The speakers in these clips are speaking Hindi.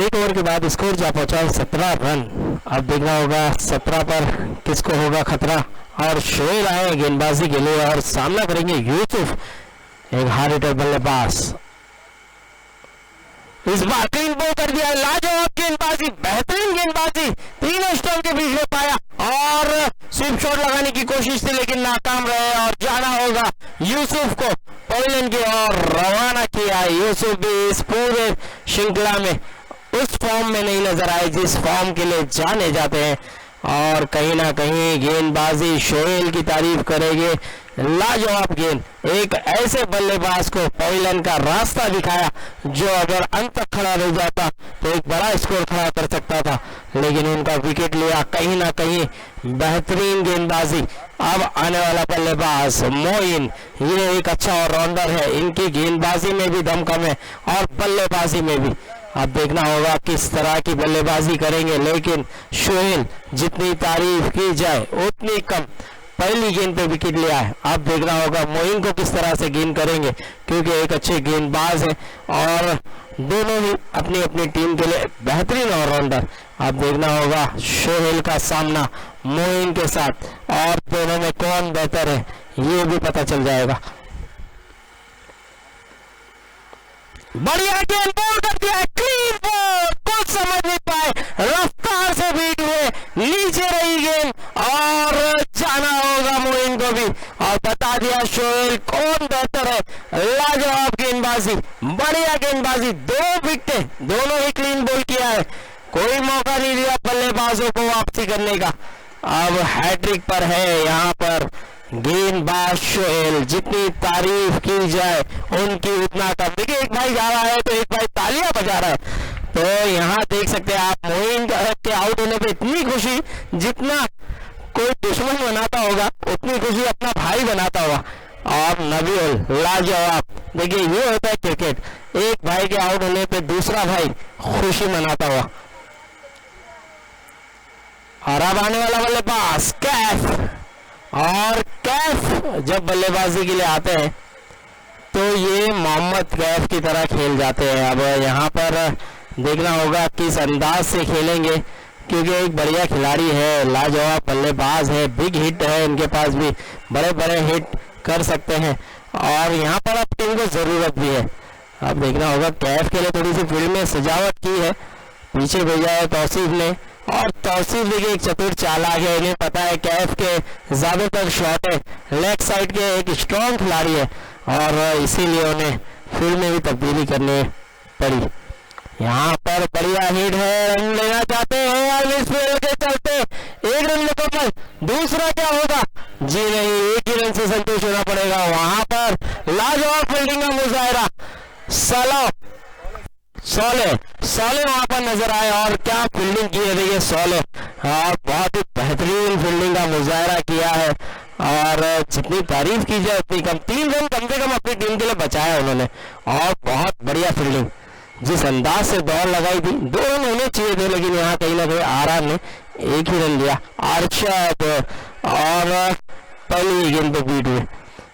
एक ओवर के बाद स्कोर जा पहुंचा है 17 रन। अब देखना होगा 17 पर किसको होगा खतरा। और शोएल आए गेंदबाजी के लिए और सामना करेंगे यूसुफ, एक हार्ड हिटर बल्लेबाज। इस बार क्लीन बॉल कर दिया, लाजवाब गेंदबाजी, बेहतरीन गेंदबाजी, तीनों स्टंप के बीच में पाया और स्विप शॉट लगाने की कोशिश थी लेकिन नाकाम रहे। और जाना होगा यूसुफ को पवेलियन की ओर रवाना किया। यूसुफ भी इस पूरे श्रृंखला में उस फॉर्म में नहीं नजर आए जिस फॉर्म के लिए जाने जाते हैं। और कहीं ना कहीं गेंदबाजी शोएल की तारीफ करेंगे, लाजवाब गेंद, एक ऐसे बल्लेबाज को पवेलियन का रास्ता दिखाया जो अगर अंत तक खड़ा रह जाता तो एक बड़ा स्कोर खड़ा कर सकता था, लेकिन उनका विकेट लिया। कहीं ना कहीं बेहतरीन गेंदबाजी। अब आने वाला बल्लेबाज मोइन, ये एक अच्छा ऑलराउंडर है, इनकी गेंदबाजी में भी दम कम है और बल्लेबाजी में भी। अब देखना होगा किस तरह की बल्लेबाजी करेंगे, लेकिन शोएल जितनी तारीफ की जाए उतनी कम। पहली गेंद पे विकेट लिया है। अब देखना होगा मोइन को किस तरह से गेंद करेंगे, क्योंकि एक अच्छे गेंदबाज है और दोनों ही अपनी अपनी टीम के लिए बेहतरीन ऑलराउंडर। अब देखना होगा शोएल का सामना मोइन के साथ और दोनों में कौन बेहतर है ये भी पता चल जाएगा। बढ़िया गेंद बॉल कर दिया, क्लीन बॉल, कुछ समझ नहीं पाए, रफ्तार से बीट हुए, नीचे रही गेंद और जाना होगा मोइन को भी। और बता दिया शोएल कौन बेहतर है, लाजवाब गेंदबाजी, बढ़िया गेंदबाजी, 2 विकेट, दोनों ही क्लीन बॉल किया है, कोई मौका नहीं दिया बल्लेबाजों को वापसी करने का। अब हैट्रिक पर है यहाँ पर गेंदबाज शोएल, जितनी तारीफ की जाए उनकी उतना कम। देखिए एक भाई जा रहा है तो एक भाई तालियां बजा रहा है, तो यहाँ देख सकते हैं आप मोइन के आउट होने पे इतनी खुशी जितना कोई दुश्मन मनाता होगा उतनी खुशी अपना भाई बनाता होगा। और नबील लाजवाब, देखिए ये होता है क्रिकेट, एक भाई के आउट होने पे दूसरा भाई खुशी मनाता हुआ। और अब आने वाला बल्लेबाज कैफ, और कैफ जब बल्लेबाजी के लिए आते हैं तो ये मोहम्मद कैफ की तरह खेल जाते हैं। अब यहाँ पर देखना होगा किस अंदाज से खेलेंगे, क्योंकि एक बढ़िया खिलाड़ी है, लाजवाब बल्लेबाज है, बिग हिट है, इनके पास भी बड़े बड़े हिट कर सकते हैं और यहाँ पर अब टीम को जरूरत भी है। अब देखना होगा कैफ के लिए थोड़ी सी फील्ड में सजावट की है, पीछे भेजा है तौसीफ ने, और तौसीफ देखिए एक चतुर चालाक है, इन्हें पता है कैफ के ज्यादातर शॉट है लेग साइड के, एक स्ट्रॉन्ग खिलाड़ी है और इसीलिए उन्हें फील्ड में भी तब्दीली करनी पड़ी। यहाँ पर बढ़िया हिट है, रन लेना चाहते हैं और इस फील्ड के चलते एक रन मुकम्मल, दूसरा क्या होगा, जी नहीं, एक ही रन से संतुष्ट होना पड़ेगा। वहां पर लाजवाब फील्डिंग का मुजाहरा, सोले वहां पर नजर आए और क्या फील्डिंग की है, देखिए सोले, और बहुत ही बेहतरीन फील्डिंग का मुजाहरा किया है और जितनी तारीफ की जाए उतनी कम। 3 रन कम से कम अपनी टीम के लिए बचाया उन्होंने और बहुत बढ़िया फील्डिंग, जिस अंदाज से दौड़ लगाई थी, 2 रन होने चाहिए थे लेकिन यहाँ कहीं ना कहीं आर ने एक ही रन लिया। अरशद और पहली गेंद पे बीट हुए।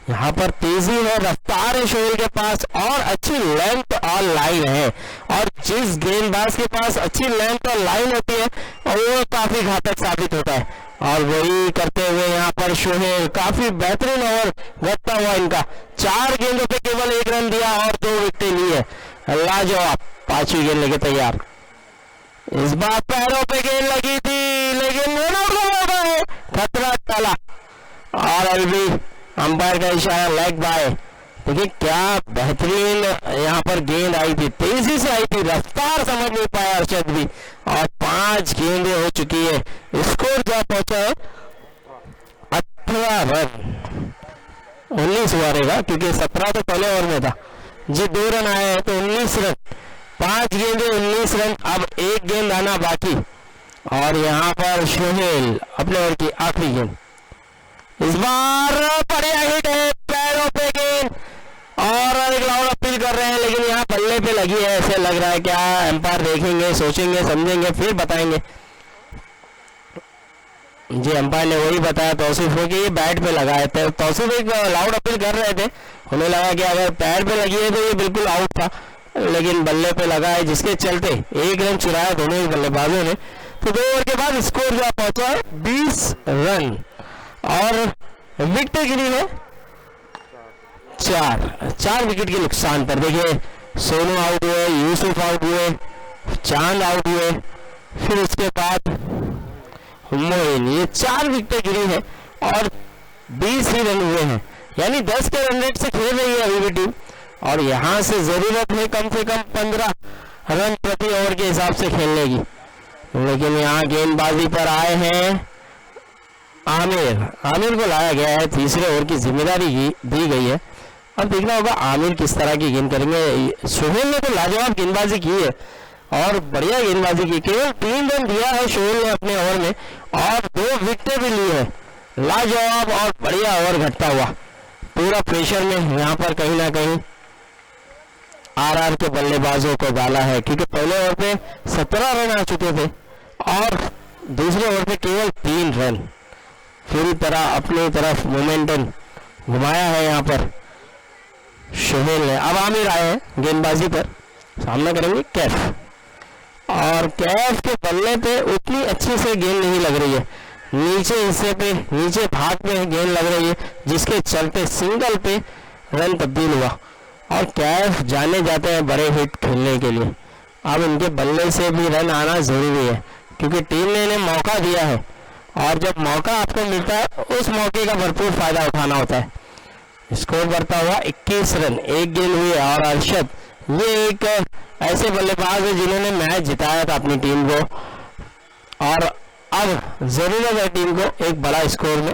यहाँ पर तेजी है, रफ्तार है शोएल के पास और अच्छी लेंथ और लाइन है, और जिस गेंदबाज के पास अच्छी लेंथ और लाइन होती है वो काफी घातक साबित होता है और वही करते हुए यहाँ पर शोएल काफी बेहतरीन ओवर लगता हुआ इनका, 4 गेंदों पे केवल 1 रन दिया और 2 विकेट ली है, लाजवाब। 5वीं गेंद लेके तैयार, इस बार पैरों पे गेंद लगी थी लेकिन खतरा टला और अभी अंपायर का इशारा लेग बाय। देखिए क्या बेहतरीन यहाँ पर गेंद आई थी, तेजी से आई थी, रफ्तार समझ नहीं पाया अरशद भी, और 5 गेंदें हो चुकी है, स्कोर जा पहुंचा है 18 रन, 19 हुआ रहेगा क्योंकि 17 तो पहले ओवर में था जी, 2 रन आए हैं तो 19 रन, 5 गेंदें 19 रन। अब 1 गेंद आना बाकी और यहाँ पर शोएल अपने ओवर की आखिरी गेंद, इस बार बढ़िया हिट है, पैरों पे गेंद और एक लाउड अपील कर रहे हैं लेकिन यहाँ बल्ले पे लगी है, ऐसे लग रहा है क्या एम्पायर देखेंगे, सोचेंगे, समझेंगे, फिर बताएंगे। जी एम्पायर ने वही बताया तौसीफ को कि ये बैट पे लगा है, तौसीफ एक लाउड अपील कर रहे थे, उन्हें लगा कि अगर पैर पे लगी है तो ये बिल्कुल आउट था, लेकिन बल्ले पे लगा है, जिसके चलते 1 रन चुराया दोनों ही बल्लेबाजों ने। तो 2 ओवर के बाद स्कोर जो पहुंचा है 20 रन और विकेट गिरी है 4 विकेट के नुकसान पर। देखिए सोनू आउट हुए, यूसुफ आउट हुए, चांद आउट हुए, फिर उसके बाद मोइन, ये 4 विकेट गिरी है और 20 ही रन हुए हैं, यानी 10 के रन रेट से खेल रही है अभी भी टीम। और यहाँ से जरूरत है कम से कम 15 रन प्रति ओवर के हिसाब से खेलने की, लेकिन यहाँ गेंदबाजी पर आए हैं आमिर को लाया गया है, तीसरे ओवर की जिम्मेदारी दी गई है। अब देखना होगा आमिर किस तरह की गेंद करेंगे। सोहेल ने तो लाजवाब गेंदबाजी की है और बढ़िया गेंदबाजी की, केवल 3 रन दिया है सोहेल ने अपने ओवर में और 2 विकेट भी ली है। लाजवाब और बढ़िया ओवर घटता हुआ, पूरा प्रेशर में यहाँ पर कहीं ना कहीं आरआर के बल्लेबाजों को डाला है, क्योंकि पहले ओवर पे 17 रन आ चुके थे और दूसरे ओवर पे केवल 3 रन। पूरी तरह अपनी तरफ मोमेंटम घुमाया है यहाँ पर सोहेल ने। अब आमिर आए हैं गेंदबाजी पर, सामना करेंगे कैफ, और कैफ के बल्ले पे उतनी अच्छी से गेंद नहीं लग रही है, नीचे हिस्से पे नीचे भाग पे गेंद लग रही है, जिसके चलते सिंगल पे रन तब्दील हुआ और कैफ जाने जाते हैं बड़े हिट खेलने के लिए। अब इनके बल्ले से भी रन आना जरूरी है, क्योंकि टीम ने इन्हें मौका दिया है और जब मौका आपको मिलता है उस मौके का भरपूर फायदा उठाना होता है। स्कोर बढ़ता हुआ 21 रन, 1 गेंद हुई है और अरशद ये एक ऐसे बल्लेबाज है जिन्होंने मैच जिताया था अपनी टीम को, और अब जरूरत है टीम को एक बड़ा स्कोर में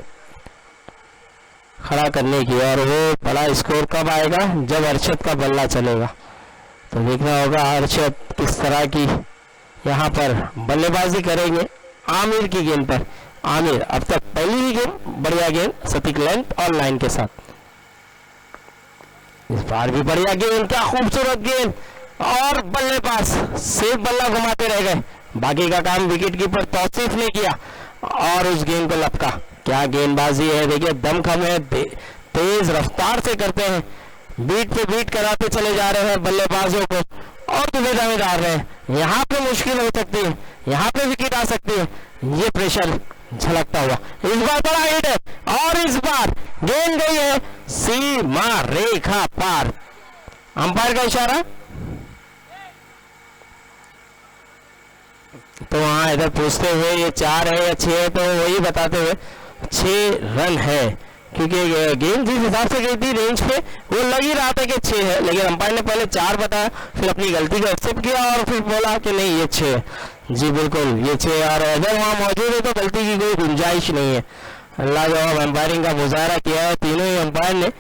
खड़ा करने की, और वो बड़ा स्कोर कब आएगा, जब अरशद का बल्ला चलेगा। तो देखना होगा अरशद किस तरह की यहाँ पर बल्लेबाजी करेंगे आमिर की गेंद पर। आमिर अब तक पहली ही गेंद बढ़िया गेंद, सटीक लेंथ और लाइन के साथ। इस बार भी बढ़िया गेंद, क्या खूबसूरत गेंद, और बल्लेबाज सिर्फ बल्ला घुमाते रह गए, बाकी का काम विकेट कीपर तौसीफ ने किया और उस गेंद को लपका। क्या गेंदबाजी है, देखिए दमखम है, तेज रफ्तार से करते हैं, बीट पे बीट कराते चले जा रहे हैं बल्लेबाजों को और दुविधा में डाल रहे हैं। यहाँ पे मुश्किल हो सकती है, यहाँ पे विकेट आ सकती है, ये प्रेशर झलकता हुआ। इस बार बड़ा हिट है और इस बार गेंद गई है सीमा रेखा पार। अंपायर का इशारा, तो वहां इधर पूछते हुए ये 4 है या 6 है, तो वही बताते हुए 6 रन है, क्योंकि गेंद जिस हिसाब से गई थी रेंज पे वो लग ही रहा था कि 6 है, लेकिन अंपायर ने पहले 4 बताया, फिर अपनी गलती को एक्सेप्ट किया और फिर बोला कि नहीं ये 6 है। जी बिल्कुल ये 6, और अगर वहाँ मौजूद है तो गलती की कोई गुंजाइश नहीं है। अल्लाह जवाब अंपायरिंग का मुजाहरा किया है तीनों ही अंपायर ने,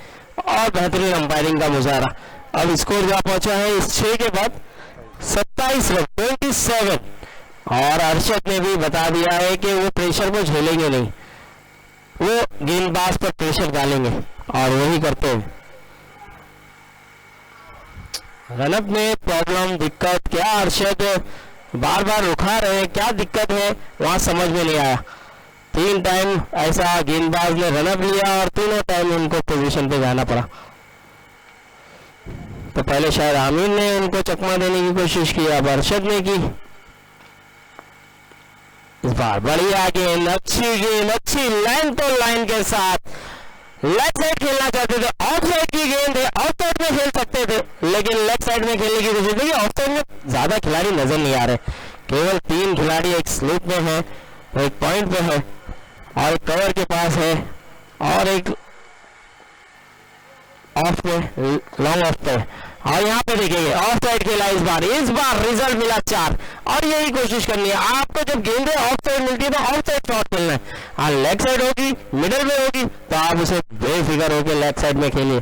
और बेहतरीन अंपायरिंग का मुजाहरा। अब स्कोर जहाँ पहुंचा है इस 6 के बाद 27 रन 27, और अरशद ने भी बता दिया है कि वो प्रेशर को झेलेंगे नहीं, वो गेंदबाज पर प्रेशर डालेंगे और वही करते हैं। रनअप में प्रॉब्लम, दिक्कत क्या, अरशद बार बार रुका रहे, क्या दिक्कत है वहां समझ में नहीं आया। 3 टाइम ऐसा गेंदबाज ने रनअप लिया और तीनों टाइम उनको पोजीशन पे जाना पड़ा। तो पहले शायद आमिर ने उनको चकमा देने की कोशिश की, अब अरशद ने की। इस बार बढ़िया गेंद, अच्छी गेंद, अच्छी लेंथ और लाइन के साथ, लेग साइड खेलना चाहते थे, ऑफ साइड की गेंद है, ऑफ साइड में खेल सकते थे, लेकिन लेग साइड में खेलने की कोशिश की। ऑफ साइड में ज्यादा खिलाड़ी नजर नहीं आ रहे, केवल 3 खिलाड़ी, एक स्लिप में है, एक पॉइंट पे है और एक कवर के पास है और एक ऑफ में, लॉन्ग ऑफ पे। और यहाँ पे देखेंगे ऑफ साइड खेला इस बार रिजल्ट मिला 4, और यही कोशिश करनी है आपको। जब गेंदें ऑफ साइड मिलती है तो ऑफ साइड शॉट खेलना है, हाँ लेग साइड होगी, मिडिल में होगी तो आप उसे बेफिक्र होकर लेग साइड में खेलिए।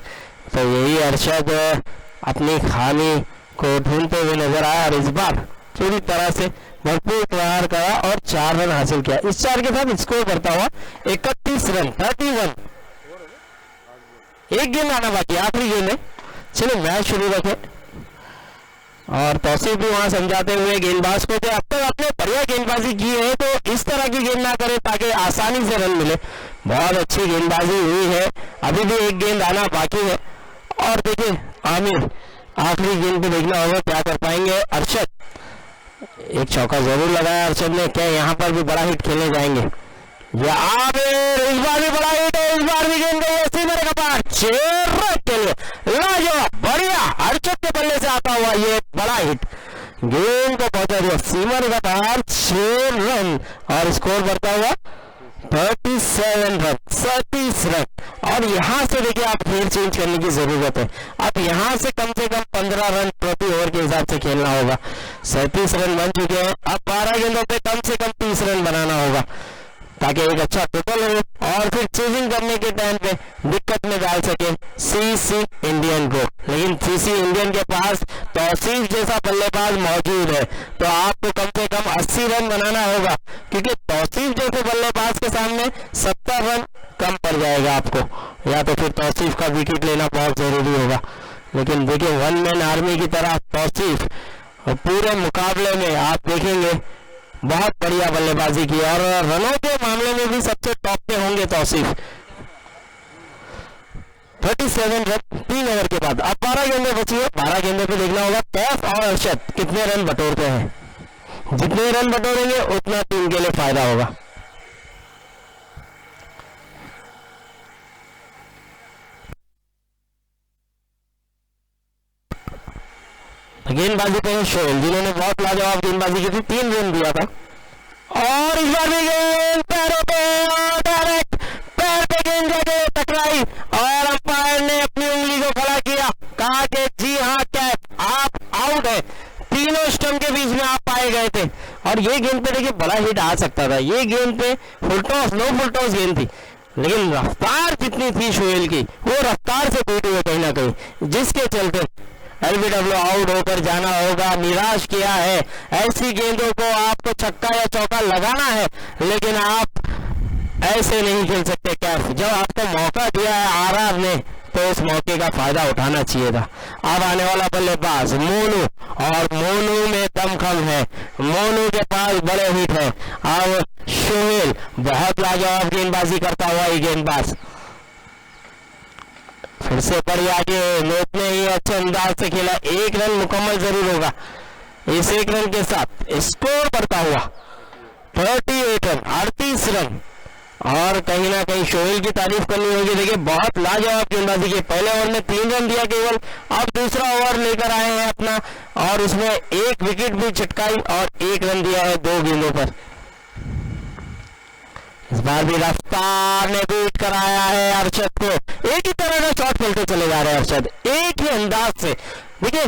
तो यही अरशद अपनी खामी को ढूंढते हुए नजर आया और इस बार पूरी तरह से भरपूर प्रहार करा और 4 रन हासिल किया। इस 4 के साथ स्कोर करता हुआ 31 रन 31। एक गेंद आना बाकी, आखिरी गेंद है, चलो मैच शुरू रखें। और तौसीफ भी वहां समझाते हुए गेंदबाज को कि अब तक आपने बढ़िया गेंदबाजी की है तो इस तरह की गेंद ना करें ताकि आसानी से रन मिले। बहुत अच्छी गेंदबाजी हुई है, अभी भी एक गेंद आना बाकी है। और देखिए आमिर आखिरी गेंद पे देखना होगा क्या कर पाएंगे अरशद। एक चौका जरूर लगाया अरशद ने, क्या यहाँ पर भी बड़ा हिट खेलने जाएंगे या आबिर? इस बार भी बड़ा हिट है, इस बार भी गेंद गई है सीमर का पार 6 रन के लिए, लाजवाब बढ़िया अरशद के बल्ले से आता हुआ ये बड़ा हिट गेंद को पहुंचा दिया सीमर का पार 6 रन और स्कोर बढ़ता हुआ 37 रन 37 रन। और यहाँ से देखिए आप फिर चेंज करने की जरूरत है, अब यहाँ से कम 15 रन प्रति ओवर के हिसाब से खेलना होगा। 37 रन बन चुके हैं, अब 12 गेंदों पे कम से कम 30 रन बनाना होगा ताकि एक अच्छा टोटल हो और फिर चेजिंग करने के टाइम पे दिक्कत में डाल सके सीसी इंडियन को। लेकिन सीसी इंडियन के पास तौसीफ जैसा बल्लेबाज मौजूद है, तो आपको कम से कम 80 रन बनाना होगा, क्योंकि तौसीफ जैसे बल्लेबाज के सामने 70 रन कम पड़ जाएगा आपको, या तो फिर तौसीफ का विकेट लेना बहुत जरूरी होगा। लेकिन देखिए वन मैन आर्मी की तरह तौसीफ पूरे मुकाबले में आप देखेंगे बहुत बढ़िया बल्लेबाजी की और रनों के मामले में भी सबसे टॉप पे होंगे तौसीफ। 37 रन 3 ओवर के बाद। अब 12 गेंदें बची है, 12 गेंदों पे देखना होगा कैफ और अरशद कितने रन बटोरते हैं, जितने रन बटोरेंगे उतना टीम के लिए फायदा होगा। गेंदबाजी पे शोएल जिन्होंने बहुत लाजवाब गेंदबाजी की थी, 3 रन दिया था और इस बार भी गेंद पैरों पे डायरेक्ट पैर पे गेंद जाके टकराई और अंपायर ने अपनी उंगली को खड़ा किया, कहा कि जी हाँ कैप आप आउट है। तीनों स्टंप के बीच में आप पाए गए थे और ये गेंद पे देखिए बड़ा हिट आ सकता था, ये गेंद पे full toss no full toss गेंद थी, लेकिन रफ्तार जितनी थी शोएल की वो रफ्तार से बीट हुए कहीं ना कहीं, जिसके चलते एलबीडब्ल्यू आउट होकर जाना होगा। निराश किया है, ऐसी गेंदों को आपको छक्का या चौका लगाना है, लेकिन आप ऐसे नहीं खेल सकते कैफ। जब आपको मौका दिया है आरआर ने तो उस मौके का फायदा उठाना चाहिए था। अब आने वाला बल्लेबाज मोनू, और मोनू में दमखम है, मोनू के पास बड़े हिट है। अब शोएल बहुत लाजवाब गेंदबाजी करता हुआ ये गेंदबाज फिर से बड़ी आगे, लोग ने ये अच्छे अंदाज से खेला, 1 रन मुकम्मल जरूर होगा। इस 1 रन के साथ स्कोर बढ़ता हुआ 38 रन 38 रन। और कहीं ना कहीं शोएल की तारीफ करनी होगी, देखिए बहुत लाजवाब गेंदबाजी की। पहले ओवर में 3 रन दिया केवल, अब दूसरा ओवर लेकर आए हैं अपना और उसमें 1 विकेट भी छिटकाई और 1 रन दिया है 2 गेंदों पर। इस बार भी रफ्तार ने बीट कराया है अरशद को, एक ही तरह का शॉट खेलते चले जा रहे हैं अरशद, एक ही अंदाज से। देखिए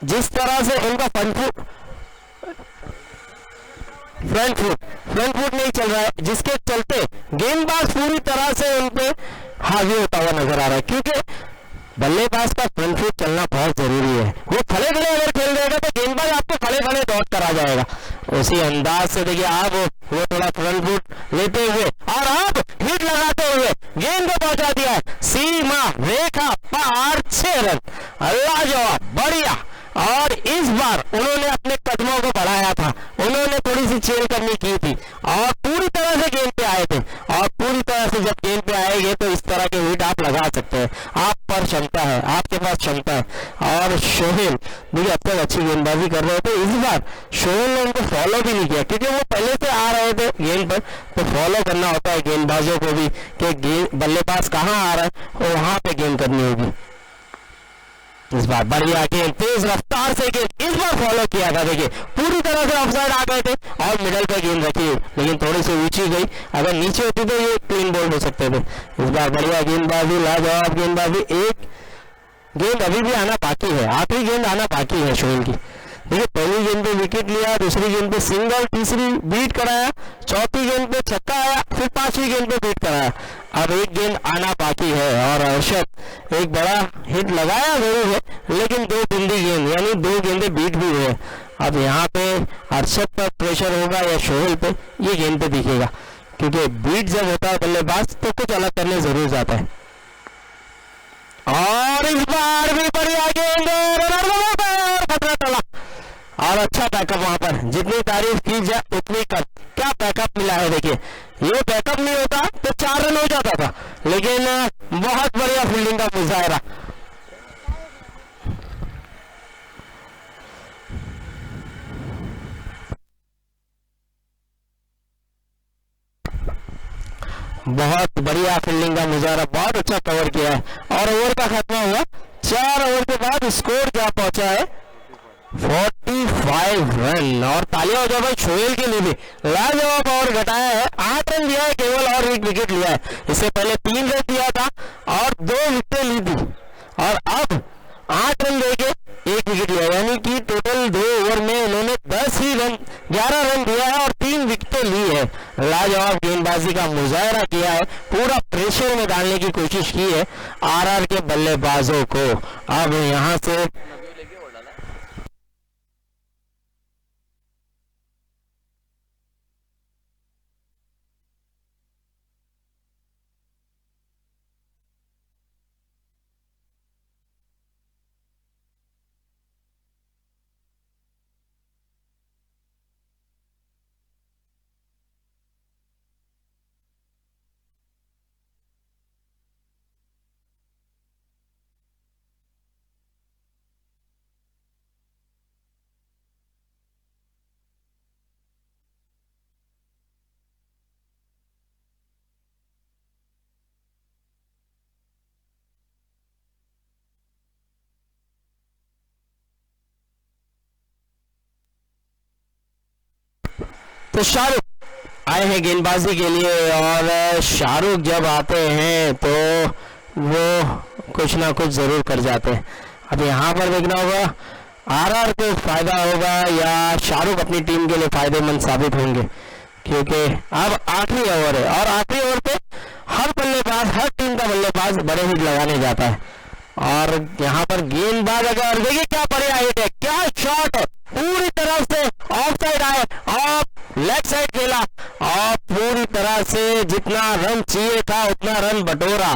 जिस तरह से उनका फ्रंट फुट नहीं चल रहा है, जिसके चलते गेंदबाज पूरी तरह से उन पे हावी होता हुआ नजर आ रहा है, क्योंकि बल्लेबाज का फ्रंट फुट चलना बहुत जरूरी है। वो खड़े खड़े अगर खेल रहेगा तो गेंदबाज आपको खड़े खड़े दौड़ कर आ जाएगा। उसी अंदाज से देखिए आप वो थोड़ा फ्रंट फुट लेते हुए और अब हिट लगाते हुए गेंद को पहुंचा दिया है सीमा रेखा पार 6 रन, लाजवाब बढ़िया। और इस बार उन्होंने अपने कदमों को बढ़ाया था, उन्होंने थोड़ी सी चेल करनी की थी और पूरी तरह से गेंद पे आए थे। और पूरी तरह से जब गेंद पे आएंगे तो इस तरह के हिट आप लगा सकते हैं, आप पर क्षमता है, आपके पास क्षमता है। और शोएल देखिए अब तक अच्छी गेंदबाजी कर रहे थे, इस बार शोएल ने उनको फॉलो भी नहीं किया, क्योंकि वो पहले से आ रहे थे गेंद पर, तो फॉलो करना होता है गेंदबाजों को भी कि बल्लेबाज कहाँ आ रहा है और वहां पे गेंद करनी होगी। इस बार बढ़िया गेंद तेज रफ्तार से गेंद इस बार फॉलो किया था, देखिए पूरी तरह से ऑफसाइड आ गए थे और मिडल पे गेंद रखी, लेकिन थोड़ी सी ऊंची गई, अगर नीचे होती तो ये क्लीन बॉल हो सकते थे। इस बार बढ़िया गेंदबाजी, लाजवाब गेंदबाजी। एक गेंद अभी भी आना बाकी है, आखिरी गेंद आना बाकी है शोएल की। देखिए पहली गेंद पे विकेट लिया, दूसरी गेंद पे सिंगल, तीसरी बीट कराया, चौथी गेंद पे छक्का आया, फिर 5वीं गेंद पे बीट कराया। अब एक गेंद आना बाकी है और अरशद एक बड़ा हिट लगाया जरूर है, लेकिन 2 बूंदी गेंद यानी 2 गेंदें बीट भी हुए। अब यहाँ पे अरशद पर प्रेशर होगा या शोएल पे, ये गेंद पे दिखेगा, क्योंकि बीट जब होता है बल्लेबाज तो कुछ अलग करने जरूर जाता है। और इस बार भी बढ़िया गेंद खतरा टला और अच्छा बैकअप वहां पर, जितनी तारीफ की जाए उतनी कम। क्या बैकअप मिला है, देखिए ये बैकअप नहीं होता तो 4 रन हो जाता था, लेकिन बहुत बढ़िया फील्डिंग का मुजाहरा। बहुत बढ़िया फील्डिंग का मुजाहरा, बहुत अच्छा कवर किया है। और ओवर का खत्म हुआ, 4 ओवर के बाद स्कोर क्या पहुंचा है 45 रन। और तालियां हो जाओ भाई शोएल के लिए भी, लाजवाब ओवर घटाया है, 8 रन दिया है केवल और 1 विकेट लिया है। इससे पहले 3 रन दिया था और 2 विकेटें ली थी, और अब 8 रन देके 1 विकेट लिया, यानी कि टोटल 2 ओवर में उन्होंने 11 रन दिया है और 3 विकेटें ली है। लाजवाब गेंदबाजी का मुजाहरा किया है, पूरा प्रेशर में डालने की कोशिश की है आरआर के बल्लेबाजों को। अब यहां से तो शाहरुख आए हैं गेंदबाजी के लिए, और शाहरुख जब आते हैं तो वो कुछ ना कुछ जरूर कर जाते हैं। अब यहाँ पर देखना होगा आरआर को फायदा होगा या शाहरुख अपनी टीम के लिए फायदेमंद साबित होंगे, क्योंकि अब आखिरी ओवर है और आखिरी ओवर पे हर बल्लेबाज, हर टीम का बल्लेबाज बड़े हिट लगाने जाता है। और यहाँ पर गेंदबाज अगर देखिए क्या बढ़िया हिट है, क्या शॉट है, पूरी तरह से ऑफ साइड आए और लेग साइड खेला और पूरी तरह से जितना रन चाहिए था उतना रन बटोरा।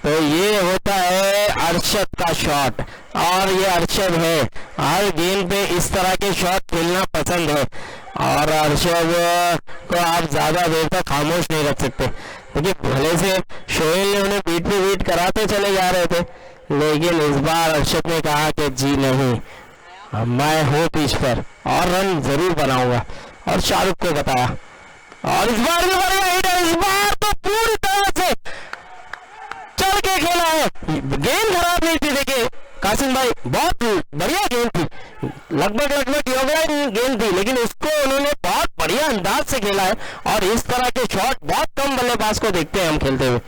तो ये होता है अरशद का शॉट, और ये अरशद है, हर गेंद पे इस तरह के शॉट खेलना पसंद है, और अरशद को आप ज्यादा देर तक खामोश नहीं रख सकते। देखिए भले से शोएल ने उन्हें बीट पे बीट कराते चले जा रहे थे, लेकिन इस बार अरशद ने कहा कि जी नहीं, मैं हूँ पिच पर और रन जरूर बनाऊंगा, और शाहरुख को बताया। और इस बार भी बढ़िया हिट है, इस बार तो पूरी तरह से चढ़ के खेला है, गेंद खराब नहीं थी। देखिए कासिम भाई बहुत बढ़िया गेंद थी, लगभग योगदान गेंद थी, लेकिन उसको उन्होंने बहुत बढ़िया अंदाज से खेला है। और इस तरह के शॉट बहुत कम बल्लेबाज को देखते हैं हम खेलते हुए,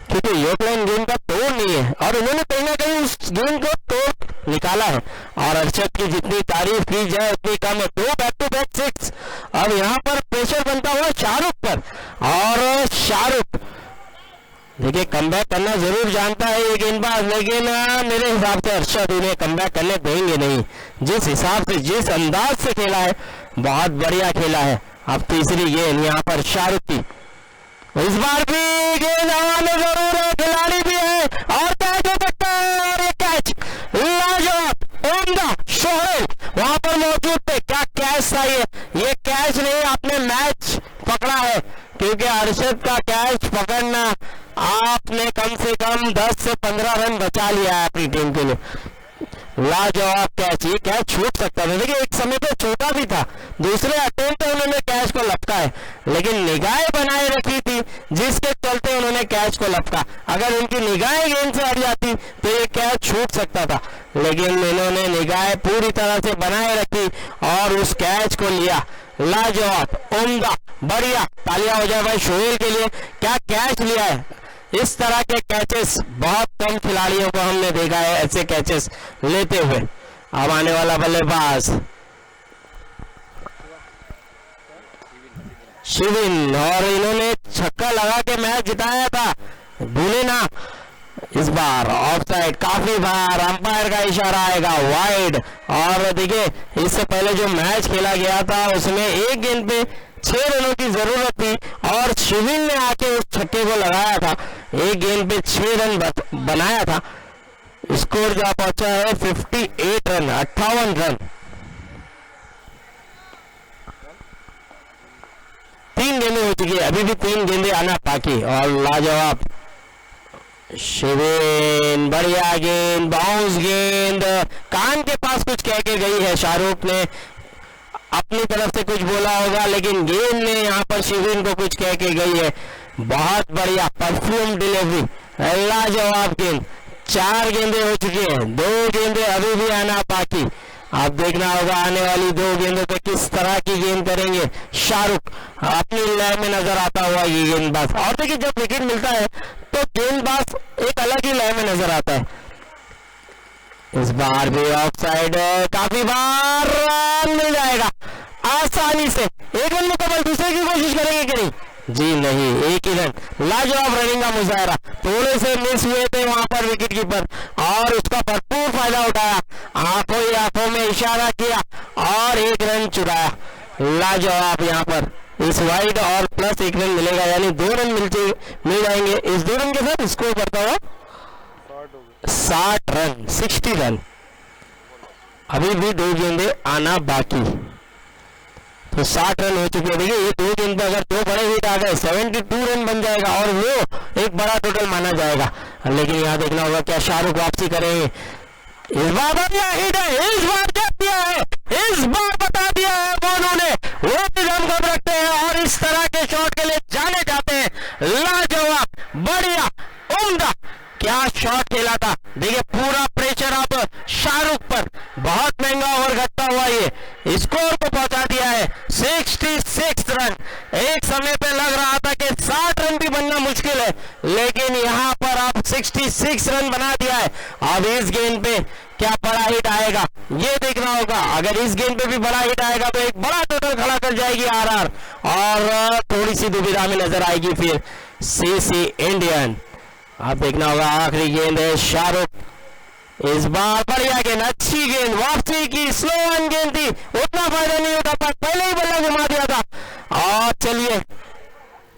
क्योंकि योगदान गेंद का तोड़ नहीं है, और उन्होंने कहीं ना कहीं उस गेंद को तोड़ निकाला है। और अरशद की जितनी तारीफ की जाए उतनी कम है, 2 बैक टू बैक 6। अब यहाँ पर प्रेशर बनता हुआ शाहरुख पर, और शाहरुख देखिए कमबैक करना जरूर जानता है ये गेंदबाज, लेकिन मेरे हिसाब से अरशद उन्हें कमबैक करने देंगे नहीं। जिस हिसाब से, जिस अंदाज से खेला है, बहुत बढ़िया खेला है। अब तीसरी गेंद यहाँ पर शाहरुख की, इस बार भी गेंद हवा में जरूर है, खिलाड़ी भी है और कैच हो सकता है, और ये कैच लाजवाब, उम्दा, शोएल वहां पर मौजूद थे। क्या कैच था ये कैच नहीं, आपने मैच पकड़ा है, क्योंकि अरशद का कैच पकड़ना आपने कम से कम 10 से 15 रन बचा लिया है अपनी टीम के लिए। लाजवाब कैच, ये कैच छूट सकता था। देखिए एक समय पे छोटा भी था, दूसरे अटेम्प्ट पे उन्होंने कैच को लपका है, लेकिन निगाहें बनाए रखी थी जिसके चलते उन्होंने कैच को लपका। अगर उनकी निगाहें गेंद से हट जाती तो ये कैच छूट सकता था, लेकिन इन्होंने निगाहें पूरी तरह से बनाए रखी और उस कैच को लिया। लाजवाब, उम्दा, बढ़िया, तालियां हो जाए भाई शोएल के लिए, क्या कैच लिया है। इस तरह के कैचेस बहुत कम खिलाड़ियों को हमने देखा है ऐसे कैचेस लेते हुए। अब आने वाला बल्लेबाज शिविन, और इन्होंने छक्का लगा के मैच जिताया था, भूले ना। इस बार ऑफ साइड, काफी बार अंपायर का इशारा आएगा वाइड। और देखिए इससे पहले जो मैच खेला गया था उसमें एक गेंद पे 6 रनों की जरूरत थी और शिविन ने आके उस छक्के को लगाया था, एक गेंद पे 6 रन बनाया था। स्कोर जा पहुंचा है 58 रन, 58 रन। 3 गेंदें हो चुकी है, अभी भी 3 गेंदें आना बाकी। और लाजवाब शिविन, बढ़िया गेंद, बाउंस गेंद, कान के पास कुछ कह के गई है, शाहरुख ने अपनी तरफ से कुछ बोला होगा, लेकिन गेंद ने यहाँ पर शिविन को कुछ कह के गई है। बहुत बढ़िया परफ्यूम डिलीवरी, लाजवाब गेंद। 4 गेंदें हो चुकी हैं, 2 गेंदें अभी भी आना बाकी। अब देखना होगा आने वाली 2 गेंदों पे किस तरह की गेंद करेंगे शाहरुख। अपनी लय में नजर आता हुआ ये गेंदबाज। और देखिए जब विकेट मिलता है तो गेंदबाज एक अलग ही लय में नजर आता है। इस बार भी ऑफ साइड, काफी बार रन मिल जाएगा आसानी से। एक रन मुकम्मल, दूसरे की कोशिश करेंगे कि नहीं? जी नहीं, एक ही रन। लाजवाब रनिंग का मुजाहरा, थोड़े से मिस हुए थे वहां पर विकेट कीपर और उसका भरपूर फायदा उठाया। आंखों ही आंखों में इशारा किया और 1 रन चुराया। लाजवाब यहाँ पर इस वाइड और प्लस 1 रन मिलेगा, यानी 2 रन मिल जाएंगे। इस 2 रन के साथ स्कोर बढ़ता हुआ 60 रन, 60 रन। अभी भी 2 गेंदे आना बाकी, तो 60 रन हो चुके हैं। देखिए ये 2 गेंद पे अगर 2 बड़े हिट आ गए 72 रन बन जाएगा और वो एक बड़ा टोटल माना जाएगा। लेकिन यहाँ देखना होगा क्या शाहरुख वापसी करेंगे। इस बार बढ़िया हिट है, इस बार क्या दिया है, इस बार बता दिया है बोनू ने, वो निजाम कब रखते हैं और इस तरह के शॉट के लिए जाने जाते हैं। लाजवाब, बढ़िया, उम्दा, क्या शॉट खेला था। देखिए पूरा प्रेशर अब शाहरुख पर, बहुत महंगा ओवर घटता हुआ ये स्कोर को पहुंचा दिया है 66 रन। एक समय पे लग रहा था कि 60 रन भी बनना मुश्किल है, लेकिन यहां पर अब 66 रन बना दिया है। अब इस गेंद पे क्या बड़ा हिट आएगा ये देखना होगा। अगर इस गेंद पे भी बड़ा हिट आएगा तो एक बड़ा टोटल खड़ा कर जाएगी आरआर और थोड़ी सी दुविधा में नजर आएगी फिर सीसी इंडियन। अब देखना होगा आखिरी गेंद है शाहरुख, इस बार बढ़िया गेंद, अच्छी गेंद, वापसी की, स्लो वन गेंद थी, उतना फायदा नहीं होता पर पहले ही बल्ला घुमा दिया था। और चलिए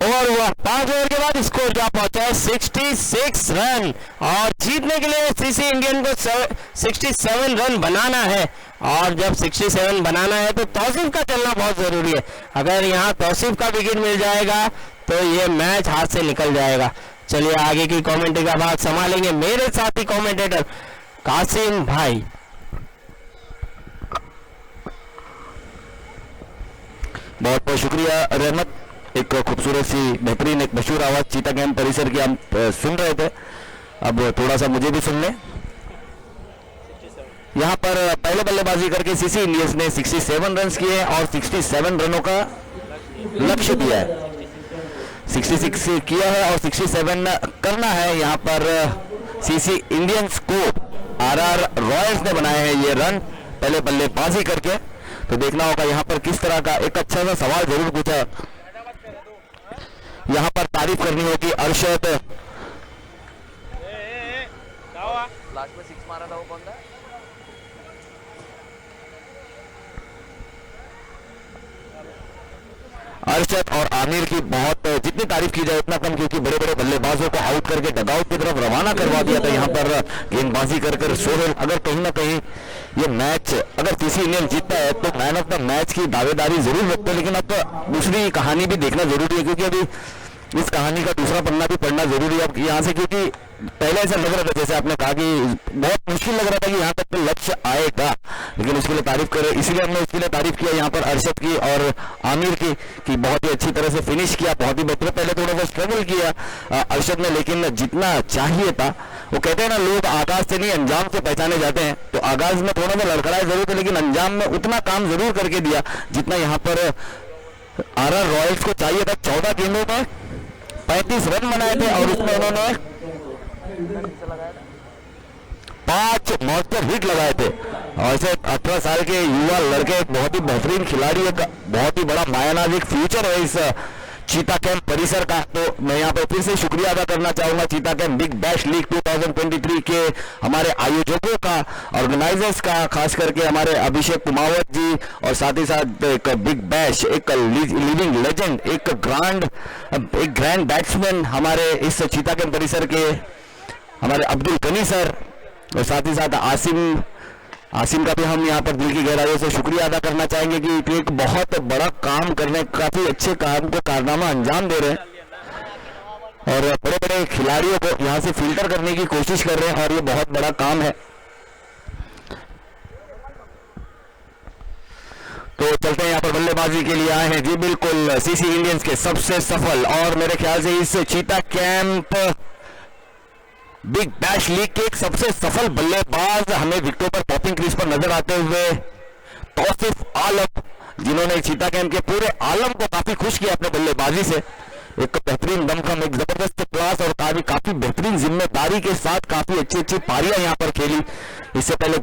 ओवर हुआ, 5 ओवर के बाद स्कोर जा पहुंचा है 66 रन और जीतने के लिए सीसी इंडियन को 67 रन बनाना है। और जब 67 बनाना है तो तौसीफ का चलना बहुत जरूरी है। अगर यहाँ तौसीफ का विकेट मिल जाएगा तो ये मैच हाथ से निकल जाएगा। चलिए आगे की कमेंट्री का भाग संभालेंगे मेरे साथी कमेंटेटर कासिम भाई। बहुत बहुत शुक्रिया रहमत। एक खूबसूरत सी बेहतरीन एक मशहूर आवाज चीता कैंप परिसर की हम सुन रहे थे, अब थोड़ा सा मुझे भी सुन लें। यहाँ पर पहले बल्लेबाजी करके सीसी इंडियंस ने 67 रन किए और 67 रनों का लक्ष्य दिया है। 66 किया है और 67 करना है। यहाँ पर सीसी इंडियंस को आरआर रॉयल्स ने बनाए हैं ये रन पहले बल्लेबाजी करके। तो देखना होगा यहाँ पर किस तरह का, एक अच्छा सा सवाल जरूर पूछा, यहाँ पर तारीफ करनी होगी अरशद। लास्ट में 6 मारा था वो कौन था? अरशद और आमिर की बहुत जितनी तारीफ की जाए उतना कम, क्योंकि बड़े बड़े बल्लेबाजों को आउट करके डगआउट की तरफ रवाना करवा दिया था यहाँ पर गेंदबाजी कर कर सोहेल। अगर कहीं ना कहीं ये मैच अगर सीसी इंडियन जीतता है तो मैन ऑफ द मैच की दावेदारी जरूर रखते हैं, लेकिन अब तो दूसरी कहानी भी देखना जरूरी है, क्योंकि अभी इस कहानी का दूसरा पन्ना भी पढ़ना जरूरी है अब यहाँ से, क्योंकि पहले ऐसा लग रहा था, जैसे आपने कहा कि बहुत मुश्किल लग रहा था कि यहाँ तक तो लक्ष्य आएगा, लेकिन उसके लिए तारीफ करें, इसीलिए हमने उसके लिए तारीफ किया यहाँ पर अरशद की और आमिर की कि बहुत ही अच्छी तरह से फिनिश किया, बहुत ही बेहतर। पहले थोड़ा सा स्ट्रगल किया अरशद ने, लेकिन जितना चाहिए था, वो कहते हैं ना लोग आगाज से नहीं अंजाम से पहचाने जाते हैं, तो आगाज में थोड़ा सा लड़खड़ाए जरूर थे, लेकिन अंजाम में उतना काम जरूर करके दिया जितना यहाँ पर आरआर रॉयल्स को चाहिए था। 14 गेंदों में 35 रन बनाए थे और उसमें उन्होंने 5 मौजूद हिट लगाए थे। और ऐसे 18 साल के युवा लड़के, एक बहुत ही बेहतरीन खिलाड़ी, एक बहुत ही बड़ा मायानाज एक फ्यूचर है इस चीता कैंप परिसर का। तो मैं यहाँ पर फिर से शुक्रिया अदा करना चाहूंगा चीता कैंप बिग बैश लीग 2023 के हमारे आयोजकों का, ऑर्गेनाइजर्स का, खास करके हमारे अभिषेक कुमावत जी, और साथ ही साथ एक बिग बैश, एक लिविंग लेजेंड, एक ग्रैंड बैट्समैन हमारे इस चीता कैंप परिसर के हमारे अब्दुल गनी सर, और साथ ही साथ आसिम का भी हम यहाँ पर दिल की गहराइयों से शुक्रिया अदा करना चाहेंगे कि एक बहुत बड़ा काम करने, काफी अच्छे काम को कारनामा अंजाम दे रहे हैं और बड़े बड़े खिलाड़ियों को यहाँ से फिल्टर करने की कोशिश कर रहे हैं, और ये बहुत बड़ा काम है। तो चलते हैं, यहाँ पर बल्लेबाजी के लिए आए हैं जी बिल्कुल सीसी इंडियंस के सबसे सफल और मेरे ख्याल से इस चीता कैंप बिग बैश लीग के एक सबसे सफल बल्लेबाज हमें विकेटों पर टॉपिंग क्रीज पर नजर आते हुए तौसीफ आलम, जिन्होंने चीता कैंप के पूरे आलम को काफी खुश किया अपने बल्लेबाजी से। एक बेहतरीन दमखम, एक जबरदस्त क्लास और काफी बेहतरीन जिम्मेदारी के साथ काफी अच्छी पारियां यहाँ पर खेली। इससे पहले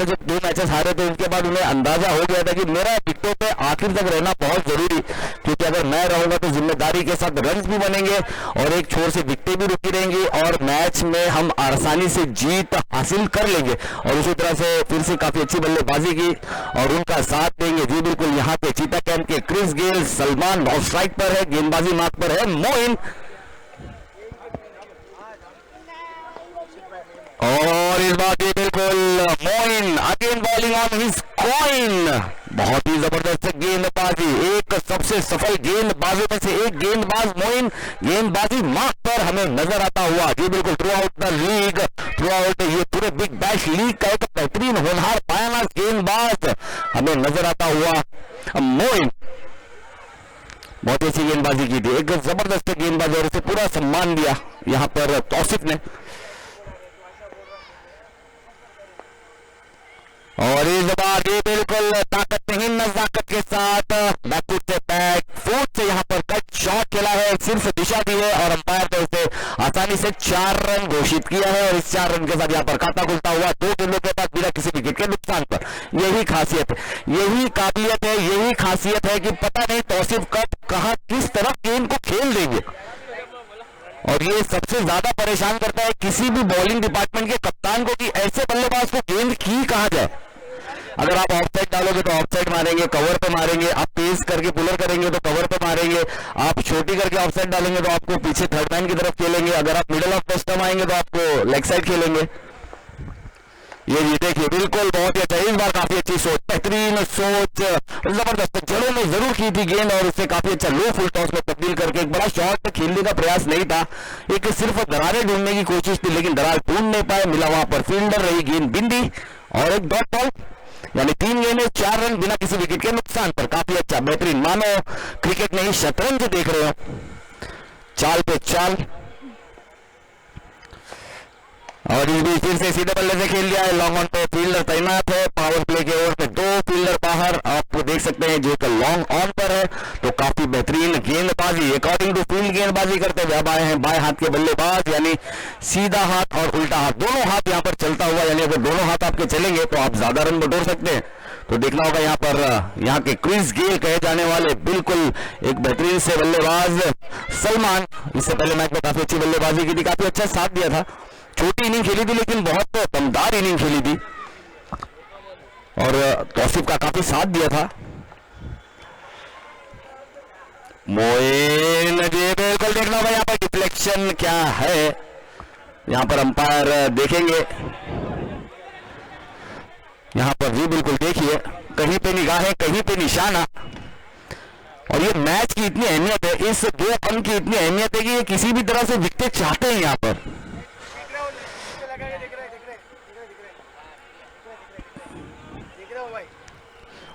जब 2 मैचेस हारे थे उसके बाद उन्हें अंदाजा हो गया था कि मेरा विकेटों पे आखिर तक रहना बहुत जरूरी, क्योंकि अगर मैं रहूंगा तो जिम्मेदारी के साथ रन भी बनेंगे और एक छोर से विकेटें भी रुकी रहेंगी और मैच में हम आसानी से जीत हासिल कर लेंगे। और उसी तरह से फिर से काफी अच्छी बल्लेबाजी की और उनका साथ देंगे जी बिल्कुल यहाँ पे चीता कैंप के Chris Gayle, Salman off strike पर है, गेंदबाजी मार्क पर है मोइन, और इस बार ये बिल्कुल Moin again bowling on his coin. बहुत ही जबरदस्त गेंदबाजी, एक सबसे सफल गेंदबाजों में से एक गेंदबाज मोइन गेंदबाजी मार्क पर हमें नजर आता हुआ जी बिल्कुल through out the league, through out ये पूरे बिग बैश लीग का एक बेहतरीन होनहार पायाना गेंदबाज हमें नजर आता हुआ मोइन। बहुत अच्छी गेंदबाजी की थी, एक जबरदस्त गेंदबाजी और उसे पूरा सम्मान दिया यहाँ पर तौसीफ ने। और इस बार ये बिल्कुल ताकतहीन नजाकत के साथ बैकफुट से बैक फुट से यहाँ पर कट शॉट खेला है, सिर्फ दिशा दी है और अंपायर ने उसे आसानी से 4 रन घोषित किया है और इस 4 रन के साथ यहाँ पर खाता खुलता हुआ 2 गेंदों के बाद बिना किसी विकेट के नुकसान पर। यही खासियत है, यही काबिलियत है, यही खासियत है कि पता नहीं तौसीफ कब कहां किस तरफ गेंद को खेल देंगे और ये सबसे ज्यादा परेशान करता है किसी भी बॉलिंग डिपार्टमेंट के कप्तान को कि ऐसे बल्लेबाज को गेंद की कहां जाए। अगर आप ऑफ साइड डालोगे तो ऑफ साइड मारेंगे, कवर पे मारेंगे, आप तेज करके पुलर करेंगे तो कवर पे मारेंगे, आप छोटी करके ऑफ साइड डालेंगे तो आपको पीछे थर्ड मैन की तरफ खेलेंगे, अगर आप मिडिल ऑफ द स्टंप आएंगे तो आपको लेग साइड खेलेंगे। ये देखिए बिल्कुल बहुत ही अच्छा, इस बार काफी अच्छी सोच, बेहतरीन सोच, जबरदस्त जड़ों में जरूर की थी गेंद और उससे काफी अच्छा लो फुल टॉस में तब्दील करके एक बड़ा शॉट खेलने का प्रयास नहीं था, एक सिर्फ दरारें ढूंढने की कोशिश थी लेकिन दरार ढूंढ नहीं पाए। मिला वहां पर फील्डर, रही गेंद बिंदी और एक डॉट बॉल, यानी 3 गेंदें 4 रन बिना किसी विकेट के नुकसान पर। काफी अच्छा बेहतरीन, मानो क्रिकेट नहीं शतरंज देख रहे हो, चाल पे चाल। और इस बीच फिर से सीधे बल्ले से खेल लिया है, लॉन्ग ऑन पे फील्डर तैनात है, पावर प्ले के ओवर में 2 फील्डर बाहर, आप देख सकते हैं जो कि लॉन्ग ऑन पर है। तो काफी बेहतरीन गेंदबाजी अकॉर्डिंग टू फील्ड गेंदबाजी करते हुए अब आए हैं बाएं हाथ के बल्लेबाज, यानी सीधा हाथ और उल्टा हाथ दोनों हाथ यहाँ पर चलता हुआ, यानी अगर दोनों हाथ आपके चलेंगे तो आप ज्यादा रन बटोर सकते हैं। तो देखना होगा यहाँ पर यहाँ के क्रिस गेल कहे जाने वाले बिल्कुल एक बेहतरीन से बल्लेबाज सलमान, इससे पहले मैच में काफी अच्छी बल्लेबाजी की थी, काफी अच्छा साथ दिया था, छोटी इनिंग खेली थी लेकिन बहुत दमदार इनिंग खेली थी और तौसीफ का काफी साथ दिया था। मोइन जी बिल्कुल देखना होगा यहाँ पर डिफ्लेक्शन क्या है, यहाँ पर अंपायर देखेंगे, यहाँ पर जी बिल्कुल देखिए कहीं पे निगाहें कहीं पे निशाना। और ये मैच की इतनी अहमियत है, इस 2 अंक की इतनी अहमियत है कि ये किसी भी तरह से विकेट चाहते हैं यहाँ पर।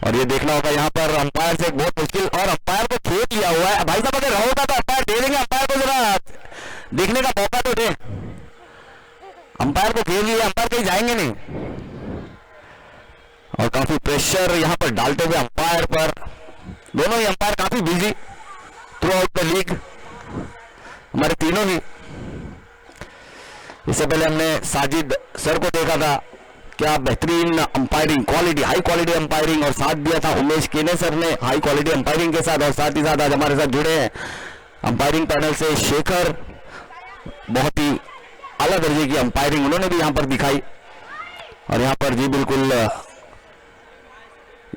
और ये देखना होगा यहाँ पर अंपायर से एक बहुत मुश्किल, और अंपायर को खेल लिया हुआ है भाई साहब, अगर रहोगा तो अंपायर दे देंगे, अंपायर को जरा देखने का मौका तो दे, अंपायर को खेल लिया, अंपायर कहीं जाएंगे नहीं। और काफी प्रेशर यहाँ पर डालते हुए अंपायर पर, दोनों ही अंपायर काफी busy through out the league, हमारे तीनों ही। इससे पहले हमने साजिद सर को देखा था, क्या बेहतरीन umpiring quality, high quality umpiring, और साथ दिया था उमेश केने सर ने हाई क्वालिटी अंपायरिंग के साथ, और साथ ही साथ आज हमारे साथ जुड़े हैं अंपायरिंग पैनल से शेखर, बहुत ही आला दर्जे की अंपायरिंग उन्होंने भी यहाँ पर दिखाई। और यहाँ पर जी बिल्कुल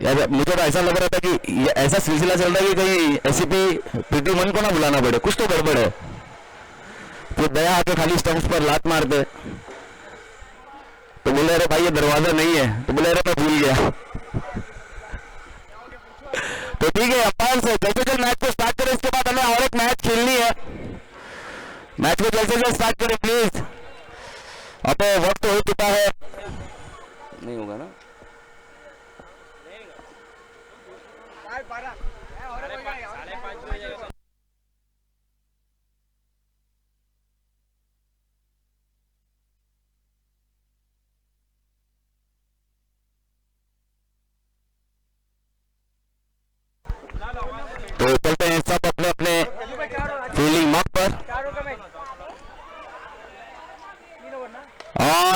यार मुझे तो ऐसा लग रहा था कि ये ऐसा सिलसिला चल रहा है कि कहीं एसीपी प्रीति मन को ना बुलाना पड़े, कुछ तो गड़बड़ है। तो दया आके खाली स्टंप्स पर लात मारते, तो बोले अरे भाई ये दरवाजा नहीं है, तो बोले अरे मैं भूल गया। तो ठीक है, अंपायर से जल्द से जल्द मैच को स्टार्ट करें, इसके बाद हमें और एक मैच खेलनी है, मैच को जल्द से जल्द स्टार्ट करें प्लीज, अब वक्त हो चुका है। नहीं होगा ना,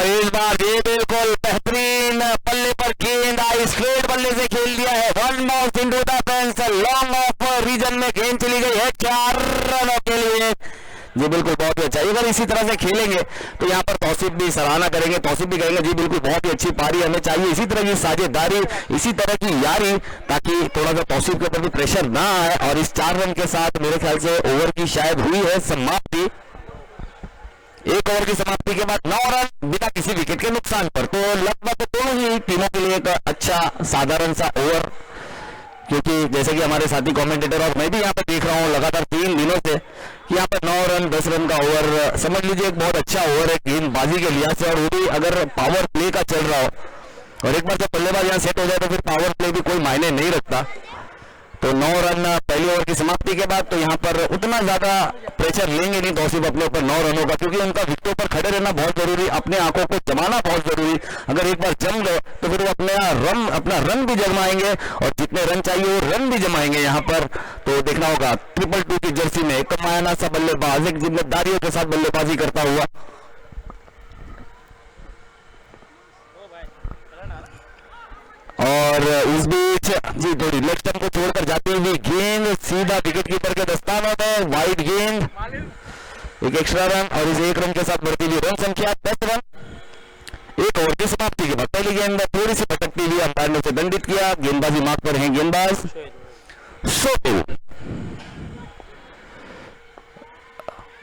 और इस बार ये बिल्कुल बेहतरीन बल्ले पर गेंद आई, स्ट्रेट बल्ले से खेल दिया है। One bounce into the fence, long off region में गेंद चली गई है 4 रनों के लिए। जी बिल्कुल, बहुत ही अच्छा। अगर इसी तरह से खेलेंगे तो यहाँ पर तौसीफ भी सराहना करेंगे, तौसीफ भी कहेंगे जी बिल्कुल बहुत ही अच्छी पारी, हमें चाहिए इसी तरह की साझेदारी, इसी तरह की यारी, ताकि थोड़ा सा तौसीफ के ऊपर भी प्रेशर ना आए। और इस 4 रन के साथ मेरे ख्याल से ओवर की शायद हुई है समाप्ति। एक ओवर की समाप्ति के बाद 9 रन बिना किसी विकेट के नुकसान पर, तो लगभग दोनों ही टीमों के लिए एक अच्छा साधारण सा ओवर, क्योंकि जैसे कि हमारे साथी कमेंटेटर और मैं भी यहाँ पर देख रहा हूँ लगातार 3 दिनों से कि यहाँ पर 9 रन 10 रन का ओवर समझ लीजिए एक बहुत अच्छा ओवर है गेंदबाजी के लिहाज से, और वो भी अगर पावर प्ले का चल रहा हो, और एक बार जब बल्लेबाज यहाँ सेट हो जाए तो फिर पावर प्ले भी कोई मायने नहीं रखता। तो 9 रन पहली ओवर की समाप्ति के बाद, तो यहाँ पर उतना ज्यादा प्रेशर लेंगे नहीं तौसीफ अपने ऊपर 9 रनों का, क्योंकि उनका विकेटों पर खड़े रहना बहुत जरूरी, अपने आंखों को जमाना बहुत जरूरी। अगर एक बार जम गए तो फिर वो अपना रन भी जमाएंगे, और जितने रन चाहिए वो रन भी जमाएंगे यहाँ पर। तो देखना होगा 222 की जर्सी में एक मायाना सा बल्लेबाज, एक जिम्मेदारियों के साथ बल्लेबाजी करता हुआ। और इस बीच जी थोड़ी लेग स्टंप को छोड़कर जाती हुई गेंद सीधा विकेट कीपर के दस्तानों में, वाइड गेंद, एक एक्स्ट्रा रन, और इस 1 रन के साथ बढ़ती हुई रन संख्या 10 रन। एक ओवर की समाप्ति के बाद पहली गेंद थोड़ी सी भटकती हुई अंपायर ने उसे दंडित किया। गेंदबाजी मार्ग पर हैं गेंदबाज सोहेल।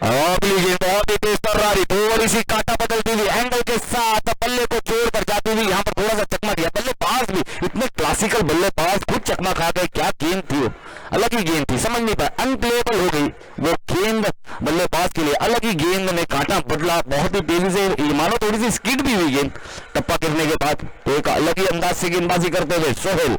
अगली गेंद बहुत ही तेज तर्रारी, थोड़ी सी कांटा बदलती हुई एंगल के साथ बल्ले को छोड़कर जाती हुई, यहाँ पर थोड़ा सा चकमा दिया। बल्लेबाज भी इतने क्लासिकल बल्लेबाज खुद चकमा खा गए, क्या गेंद थी वो, अलग ही गेंद थी, समझ नहीं पाया, अनप्लेएबल हो गई वो गेंद बल्लेबाज के लिए। अलग ही गेंद में कांटा बदला, बहुत ही तेजी से, मानो थोड़ी सी स्किड भी हुई गेंद टप्पा गिरने के बाद। तो एक अलग ही अंदाज से गेंदबाजी करते हुए सोहेल,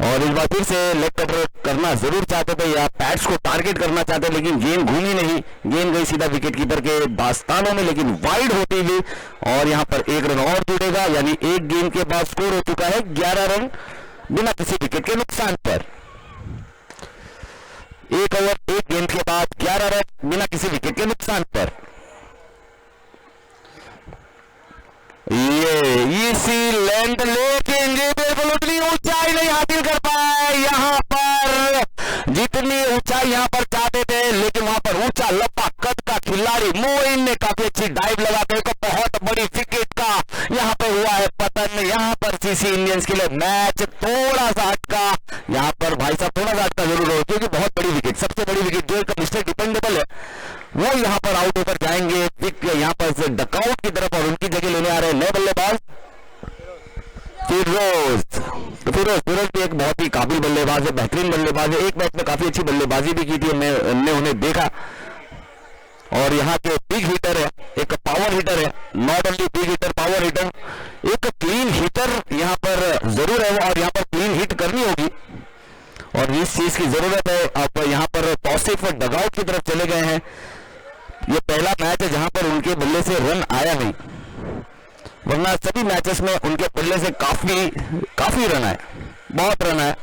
और इस बार फिर से लेग कटर करना जरूर चाहते थे या पैड्स को टारगेट करना चाहते, लेकिन गेंद घूमी नहीं, गेंद गई सीधा विकेट कीपर के दास्तानों में, लेकिन वाइड होती हुई। और यहां पर 1 रन और जुड़ेगा, यानी एक गेंद के बाद स्कोर हो चुका है 11 रन बिना किसी विकेट के नुकसान पर। 1 ओवर 1 गेंद के बाद 11 रन बिना किसी विकेट के नुकसान पर। ये इसी लेंथ, लेकिन ये बिल्कुल उतनी ऊंचाई नहीं हासिल कर पाए यहाँ पर, जितनी ऊंचाई यहाँ पर चाहते थे, लेकिन वहां पर ऊंचा लंबा कद का खिलाड़ी मोइन ने काफी अच्छी डाइव लगा के एक बहुत बड़ी विकेट का यहाँ पे हुआ है पतन। यहाँ पर सीसी इंडियंस के लिए मैच थोड़ा सा अटका, यहाँ पर भाई साहब थोड़ा सा अटका जरूर हो, क्योंकि बहुत बड़ी विकेट, सबसे बड़ी विकेट जो एक मिस्टर डिपेंडेबल है वो यहाँ पर आउट होकर जाएंगे यहाँ पर से डकआउट की तरफ, और उनकी जगह लेने आ रहे हैं नए बल्लेबाज फिरोज। तो फिरोज भी एक बहुत ही काबिल बल्लेबाज है, बेहतरीन बल्लेबाज है, एक मैच में काफी अच्छी बल्लेबाजी भी की थी, हमने उन्हें देखा। और यहाँ के बिग हिटर है, एक पावर हिटर है, not only big hitter, power hitter, एक क्लीन हिटर यहाँ पर जरूर है, और यहाँ पर क्लीन हिट करनी होगी, और इस चीज की जरूरत है। अब यहाँ पर तौसीफ डगआउट की तरफ चले गए हैं। ये पहला मैच है जहां पर उनके बल्ले से रन आया नहीं, वरना सभी मैचेस में उनके बल्ले से काफी रन आए, बहुत रन आए।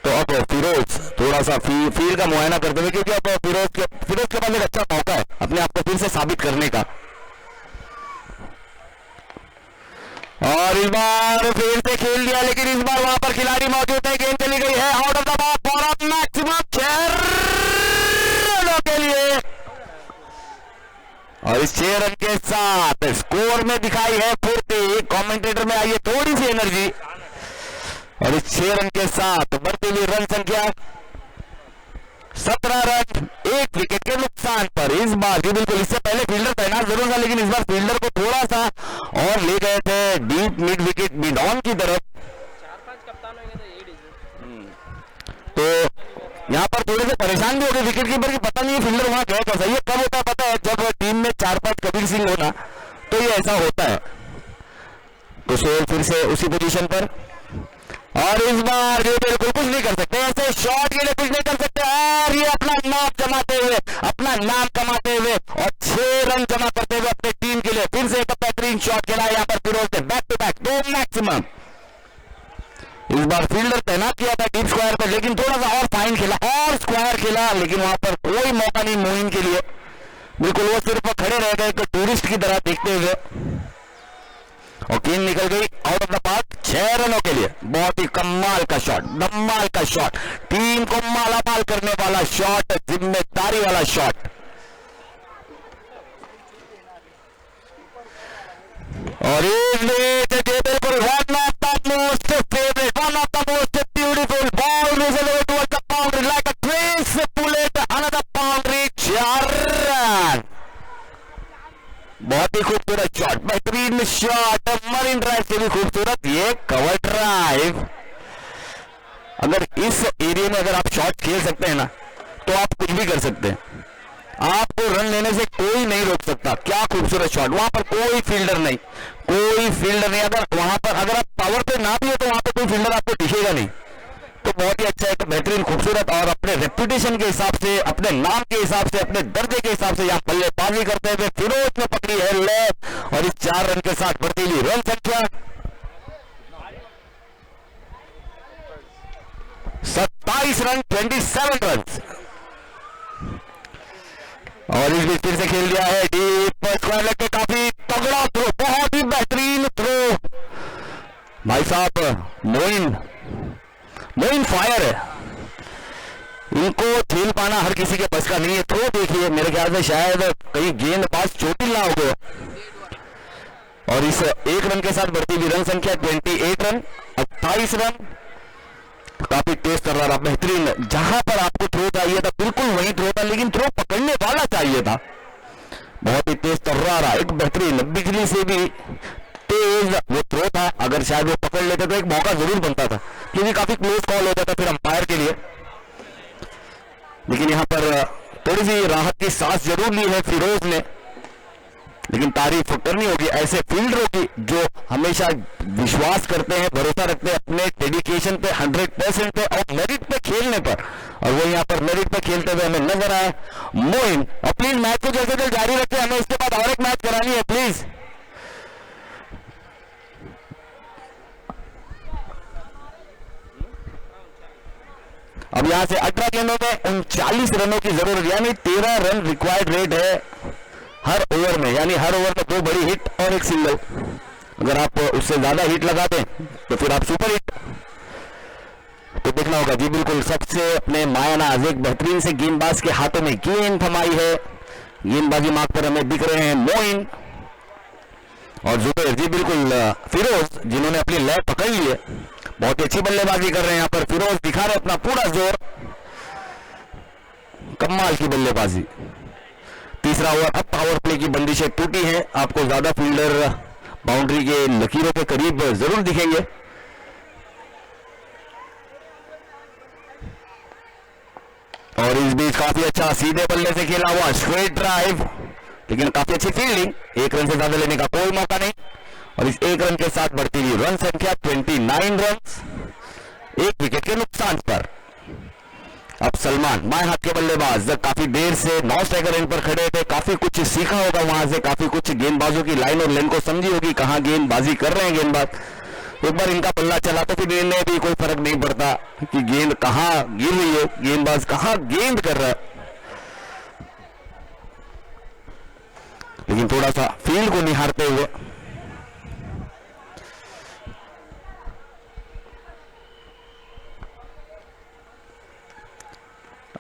तो अब फिरोज थोड़ा सा फील्ड का मुआयना करते हुए, क्योंकि अब फिरोज के पास एक अच्छा मौका है अपने आप को फिर से साबित करने का। और इस बार फिर से खेल दिया, लेकिन इस बार वहां पर खिलाड़ी मौजूद है, गेंद चली गई है out of the box for a maximum 6 रनों के लिए। और इस 6 रन के साथ स्कोर में दिखाई है फुर्ती, कमेंटेटर में आई है थोड़ी सी एनर्जी, और इस 6 रन के साथ बढ़ती हुई रन संख्या 17 रन 1 विकेट के नुकसान पर। इस बार जी बिल्कुल, इससे पहले फील्डर तैनात जरूर था, लेकिन इस बार फील्डर को थोड़ा सा और ले गए थे deep mid wicket mid on की तरफ। 4-5 कप्तान हो गए थे, तो यहाँ पर थोड़े से परेशान भी हो गए विकेट कीपर की, पता नहीं फील्डर वहां गया कैसा। ये कब होता है पता है, जब टीम में 4-5 कबीर सिंह होना तो ये ऐसा होता है। तो सोहेल फिर से उसी पोजीशन पर, और इस बार ये बिल्कुल कुछ नहीं कर सकते, ऐसे शॉट के लिए कुछ नहीं कर सकते, और ये अपना नाम कमाते हुए और 6 रन जमा करते हुए अपने टीम के लिए फिर से एक बेहतरीन शॉट खेला यहाँ पर फिरोज ने, बैक टू बैक 2 मैक्सिमम। इस बार फील्डर तैनात किया था डीप स्क्वायर पर, लेकिन थोड़ा सा और फाइन खेला और स्क्वायर खेला, लेकिन वहां पर कोई मौका नहीं मोइन के लिए, बिल्कुल वो सिर्फ खड़े रह गए एक टूरिस्ट की तरह देखते हुए, और गेंद निकल गई आउट ऑफ द पार्क 6 रनों के लिए। बहुत ही कमाल का शॉट, धमाल का शॉट, टीम को मालामाल करने वाला शॉट, जिम्मेदारी वाला शॉट। और बिल्कुल one of the most favourite, one of the most beautiful ball towards the boundary like a trace bullet, another boundary, 4 run. बहुत ही खूबसूरत शॉट, बेहतरीन शॉट, मरीन ड्राइव से भी खूबसूरत ये कवर ड्राइव। अगर इस एरिया में अगर आप शॉट खेल सकते हैं ना तो आप कुछ भी कर सकते हैं, आपको रन लेने से कोई नहीं रोक सकता। क्या खूबसूरत शॉट, वहां पर कोई फील्डर नहीं, कोई फील्डर नहीं। अगर वहां पर अगर आप पावर पे ना भी हो तो वहां पर कोई फील्डर आपको दिखेगा नहीं। तो बहुत ही अच्छा, एक बेहतरीन खूबसूरत, और अपने रेपुटेशन के हिसाब से, अपने नाम के हिसाब से, अपने दर्जे के हिसाब से यहाँ बल्लेबाजी करते हुए फिरोज ने पकड़ी है लेफ्ट, और इस 4 रन के साथ बढ़ती हुई रन संख्या 27 रन, 27 रन। और इस बीच फिर से खेल दिया है डीप स्क्वायर लेग के, काफी तगड़ा थ्रो, बहुत ही बेहतरीन थ्रो। भाई साहब मोइन फायर है, इनको झेल पाना हर किसी के बस का नहीं है। थ्रो देखिए, मेरे ख्याल से शायद कहीं गेंदबाज चोटिल ना हो गया। और इस 1 रन के साथ बढ़ती हुई रन संख्या 28 रन, 28 रन। काफी तेज कर रहा, बेहतरीन, जहां पर आपको थ्रो चाहिए था बिल्कुल वहीं थ्रो था, लेकिन थ्रो पकड़ने वाला चाहिए था। बहुत ही तेज कर रहा, एक बेहतरीन, बिजली से भी तेज वो थ्रो था। अगर शायद वो पकड़ लेते तो एक मौका जरूर बनता था, क्योंकि काफी क्लोज कॉल होता था फिर अंपायर के लिए। लेकिन यहां पर थोड़ी सी राहत की सांस जरूर ली है फिरोज ने, लेकिन तारीफ करनी होगी ऐसे फील्डरों की जो हमेशा विश्वास करते हैं, भरोसा रखते हैं अपने डेडिकेशन पे, 100% पे और मेरिट पे खेलने पर। और वो यहाँ पर मेरिट पे खेलते हुए हमें नजर आए मोइन। और प्लीज मैच को जैसे जल्द जारी रखें, हमें इसके बाद और एक मैच करानी है प्लीज। अब यहां से 18 गेंदों में 39 रनों की जरूरत, यानी 13 रन रिक्वायर्ड रेट है हर ओवर में, यानी हर ओवर में 2 बड़ी हिट और 1 सिंगल। अगर आप उससे ज्यादा हिट लगा दें तो फिर आप सुपर हिट। तो देखना होगा जी, बिल्कुल सबसे अपने मायानाज एक बेहतरीन से गेंदबाज के हाथों में गेंद थमाई है। गेंदबाजी मार्ग पर हमें दिख रहे हैं मोइन और जुबैर जी, बिल्कुल फिरोज जिन्होंने अपनी लय पकड़ ली है। बहुत ही अच्छी बल्लेबाजी कर रहे हैं यहाँ पर फिरोज, दिखा रहे अपना पूरा जोर, कमाल की बल्लेबाजी। तीसरा ओवर, अब पावर प्ले की बंदिशें टूटी हैं, आपको ज्यादा फील्डर बाउंड्री के लकीरों के करीब जरूर दिखेंगे। और इस बीच काफी अच्छा सीधे बल्ले से खेला हुआ स्ट्रेट ड्राइव, लेकिन काफी अच्छी फील्डिंग, 1 रन से ज्यादा लेने का कोई मौका नहीं। और इस 1 रन के साथ बढ़ती हुई रन संख्या 29 रन, 1 विकेट के नुकसान पर। अब सलमान बाएं हाथ के बल्लेबाज काफी देर से 9 स्ट्राइकर एंड पर खड़े थे, काफी कुछ सीखा होगा वहां से, काफी कुछ गेंदबाजों की लाइन और लेन को समझी होगी, कहां गेंदबाजी कर रहे हैं गेंदबाज। एक बार इनका पल्ला चला तो फिर इन्हें भी कोई फर्क नहीं पड़ता कि गेंद कहां गिर रही है, गेंदबाज कहां गेंद कर रहा है। लेकिन थोड़ा सा फील्ड को निहारते हुए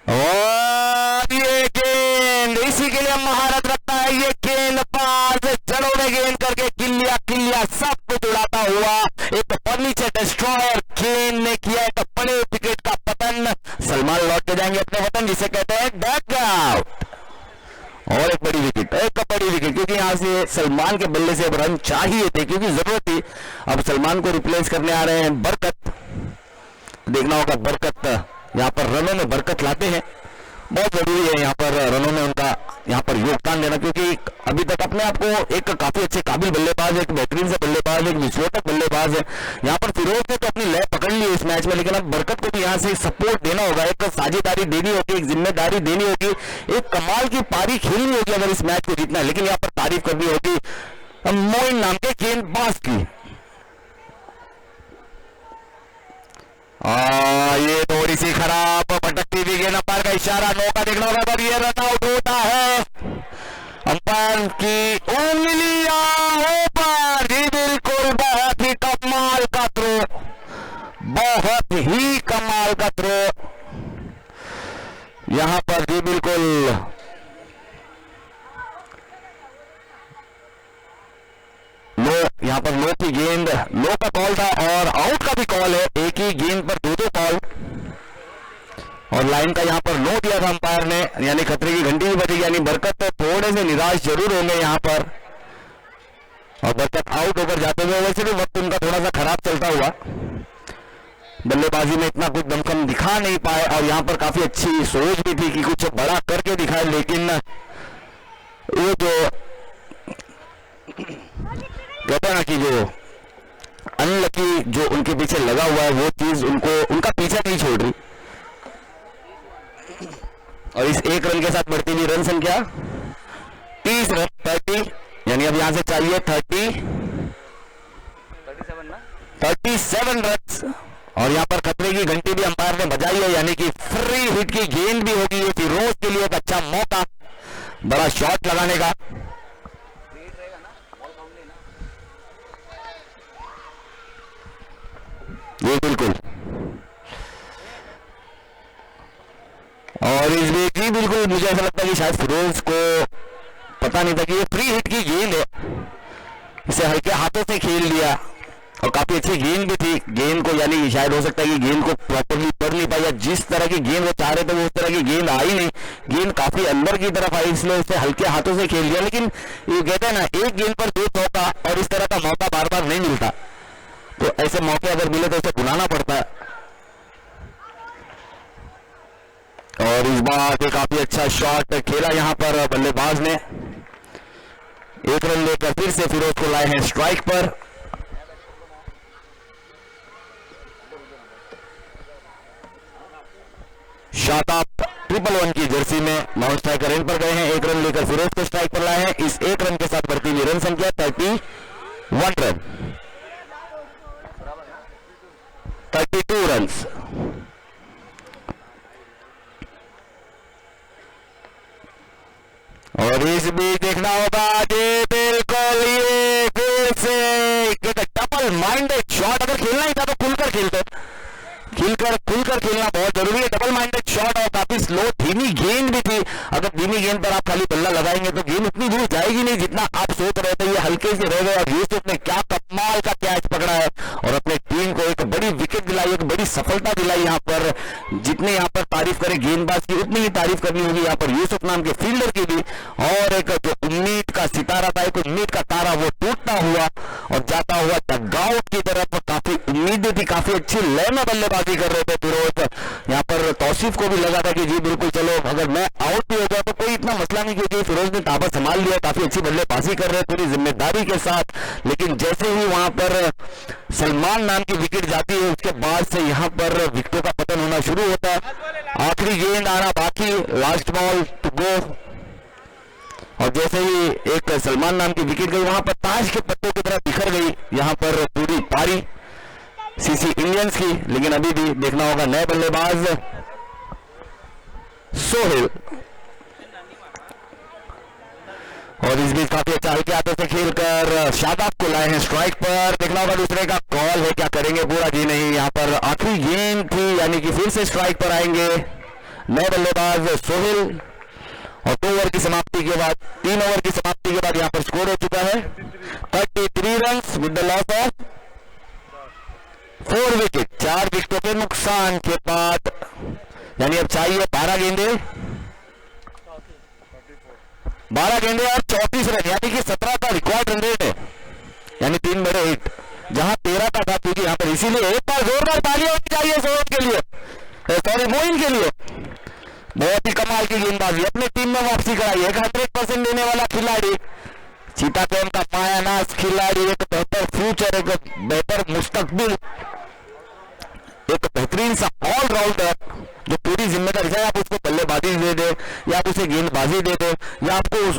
और ये गेंद, इसी के लिए महारत रखता है ये गेंदबाज, जड़ों में गेंद करके किल्लिया सब कुछ उड़ाता हुआ एक फर्नीचर डिस्ट्रॉयर गेंद ने किया एक बड़े विकेट का पतन। सलमान लौट के जाएंगे अपने वतन, जिसे कहते हैं डक आउट। और एक बड़ी विकेट, क्योंकि यहां से सलमान के बल्ले से अब रन चाहिए थे, क्योंकि जरूरत थी। अब सलमान को रिप्लेस करने आ रहे हैं बरकत। देखना होगा बरकत यहाँ पर रनों में बरकत लाते हैं, बहुत जरूरी है यहाँ पर रनों में उनका यहाँ पर योगदान देना, क्योंकि अभी तक अपने आप को एक काफी अच्छे काबिल बल्लेबाज, एक बेहतरीन से बल्लेबाज, एक विस्फोटक बल्लेबाज है। यहाँ पर फिरोज ने तो अपनी लय पकड़ ली इस मैच में, लेकिन अब बरकत को भी यहाँ से सपोर्ट देना होगा, एक साझेदारी देनी होगी, एक जिम्मेदारी देनी होगी, एक कमाल की पारी खेलनी होगी अगर इस मैच को जीतना है। लेकिन यहाँ पर तारीफ करनी होगी मोइन नाम के गेंदबाज की। ये थोड़ी सी खराब भटकती हुई गेंद, अंपायर का इशारा नो का देखना होगा, पर ये रन आउट होता है। अंपायर की उंगलियां ऊपर, जी बिल्कुल, बहुत ही कमाल का थ्रो, बहुत ही कमाल का थ्रो यहां पर, जी बिल्कुल। लो, यहां पर लो की गेंद, लो का कॉल था और आउट का भी कॉल है, एक ही गेंद पर दो कॉल, और लाइन का यहां पर नो दिया था अंपायर ने, यानी खतरे की घंटी भी बजेगी, यानी बरकत तो थोड़े से निराश जरूर होंगे यहां पर, और बरकत आउट होकर जाते हुए, वैसे भी वक्त उनका थोड़ा सा खराब चलता हुआ, बल्लेबाजी में इतना कुछ दमखम दिखा नहीं पाए, और यहां पर काफी अच्छी सोच भी थी कि कुछ बड़ा करके दिखाए, लेकिन वो जो कहते हैं ना कि जो अनलकी जो उनके पीछे लगा हुआ है, वो चीज उनको उनका पीछा नहीं छोड़ रही, और इस एक रन के साथ बढ़ती हुई रन संख्या 30 रन, 30, यानी अब यहां से चाहिए 37 रन, और यहां पर खतरे की घंटी भी अंपायर ने बजाई है, यानी कि फ्री हिट की गेंद भी होगी, ये फिरोज के लिए एक अच्छा मौका बड़ा शॉट लगाने का। ये बिल्कुल, और इस बीच ही बिल्कुल मुझे ऐसा लगता है कि शायद फिरोज को पता नहीं था कि ये फ्री हिट की गेंद है, इसे हल्के हाथों से खेल लिया, और काफी अच्छी गेंद भी थी, गेंद को यानी शायद हो सकता है कि गेंद को प्रॉपरली पढ़ नहीं पाया, जिस तरह की गेंद वो चाह रहे थे वो उस तरह की गेंद आई नहीं, गेंद काफी अंदर की तरफ आई, इसलिए उसे हल्के हाथों से खेल लिया। लेकिन ये कहते हैं ना, एक गेंद पर 2 चौका, और इस तरह का मौका बार बार नहीं मिलता, तो ऐसे मौके अगर मिले तो उसे बुलाना पड़ता है, और इस बार काफी अच्छा शॉट खेला यहां पर बल्लेबाज ने, एक रन लेकर फिर से फिरोज को लाए हैं स्ट्राइक पर। शादाब 111 की जर्सी में नॉन स्ट्राइकर एंड पर गए हैं, एक रन लेकर फिरोज को स्ट्राइक पर लाए हैं, इस एक रन के साथ बढ़ती हुई रन संख्या 31 रन, 32 रन। और इस बीच देखना होगा, जी बिल्कुल, ये फिर से डबल माइंडेड शॉट, अगर खेलना ही था तो खुलकर खेलते, खुलकर खेलना बहुत जरूरी है, डबल माइंडेड शॉट, और काफी स्लो धीमी गेंद भी थी, अगर धीमी गेंद पर आप खाली बल्ला लगाएंगे तो गेंद उतनी दूर जाएगी नहीं जितना आप सोच रहे थे, ये हल्के से रह गए, और यूसुफ ने क्या कमाल का कैच पकड़ा है, और अपने टीम को एक बड़ी विकेट दिलाई, एक बड़ी सफलता दिलाई यहाँ पर, जितने यहाँ पर तारीफ करें गेंदबाज की उतनी ही तारीफ करनी होगी यहाँ पर यूसुफ नाम के फील्डर की भी, और एक जो उम्मीद का सितारा था, एक उम्मीद का तारा, वो टूटता हुआ और जाता हुआ डगआउट की तरफ, काफी उम्मीदें थी, काफी अच्छी लय में बल्लेबाजी कर रहे थे फिरोज, यहाँ पर तौसीफ को भी लगा था कि जी बिल्कुल चलो अगर मैं आउट भी हो गया तो कोई इतना मसला नहीं, क्योंकि फिरोज ने ताबा संभाल लिया, काफी अच्छी बल्लेबाजी कर रहे हैं पूरी जिम्मेदारी के साथ, लेकिन जैसे ही वहां पर सलमान नाम की विकेट जाती है, उसके बाद से यहाँ पर विकेटों का पतन होना शुरू होता है, आखिरी गेंद आना बाकी, लास्ट बॉल टू गो, और जैसे ही एक सलमान नाम की विकेट गई, वहां पर ताश के पत्तों की तरह बिखर गई यहाँ पर पूरी पारी सीसी इंडियंस की, लेकिन अभी भी देखना होगा नए बल्लेबाज सोहेल, और इस बीच काफी अच्छा हल्के हाथों से खेलकर शादाब को लाए हैं स्ट्राइक पर, देखना होगा दूसरे का कॉल है, क्या करेंगे पूरा, जी नहीं, यहाँ पर आखिरी गेंद थी, यानी कि फिर से स्ट्राइक पर आएंगे नए बल्लेबाज सोहेल, और 2 ओवर की समाप्ति के बाद, 3 ओवर की समाप्ति के बाद यहाँ पर स्कोर हो चुका है 33 run with the loss of 4 wicket, 4 विकेटों के नुकसान के बाद, यानी अब चाहिए 12 गेंदे, 12 गेंदे और 34 रन, यानी कि 17 का रिकॉर्ड रन रेट है, यानी 3 बड़े हिट, जहां 13 का था, क्योंकि यहाँ पर इसीलिए एक बार जोरदार तालियां होनी चाहिए सोहेल के लिए, सॉरी मोइन के लिए, बहुत ही कमाल की गेंदबाजी, अपनी टीम में वापसी कराई, 100% देने वाला खिलाड़ी, चीता कैम का मायानाज खिलाड़ी, एक बेहतर फ्यूचर, एक बेहतर मुस्तकबिल, एक बेहतरीन सा ऑलराउंडर, जो पूरी जिम्मेदारी, चाहे आप उसको बल्लेबाजी दे दे या आप उसे गेंदबाजी दे दो, या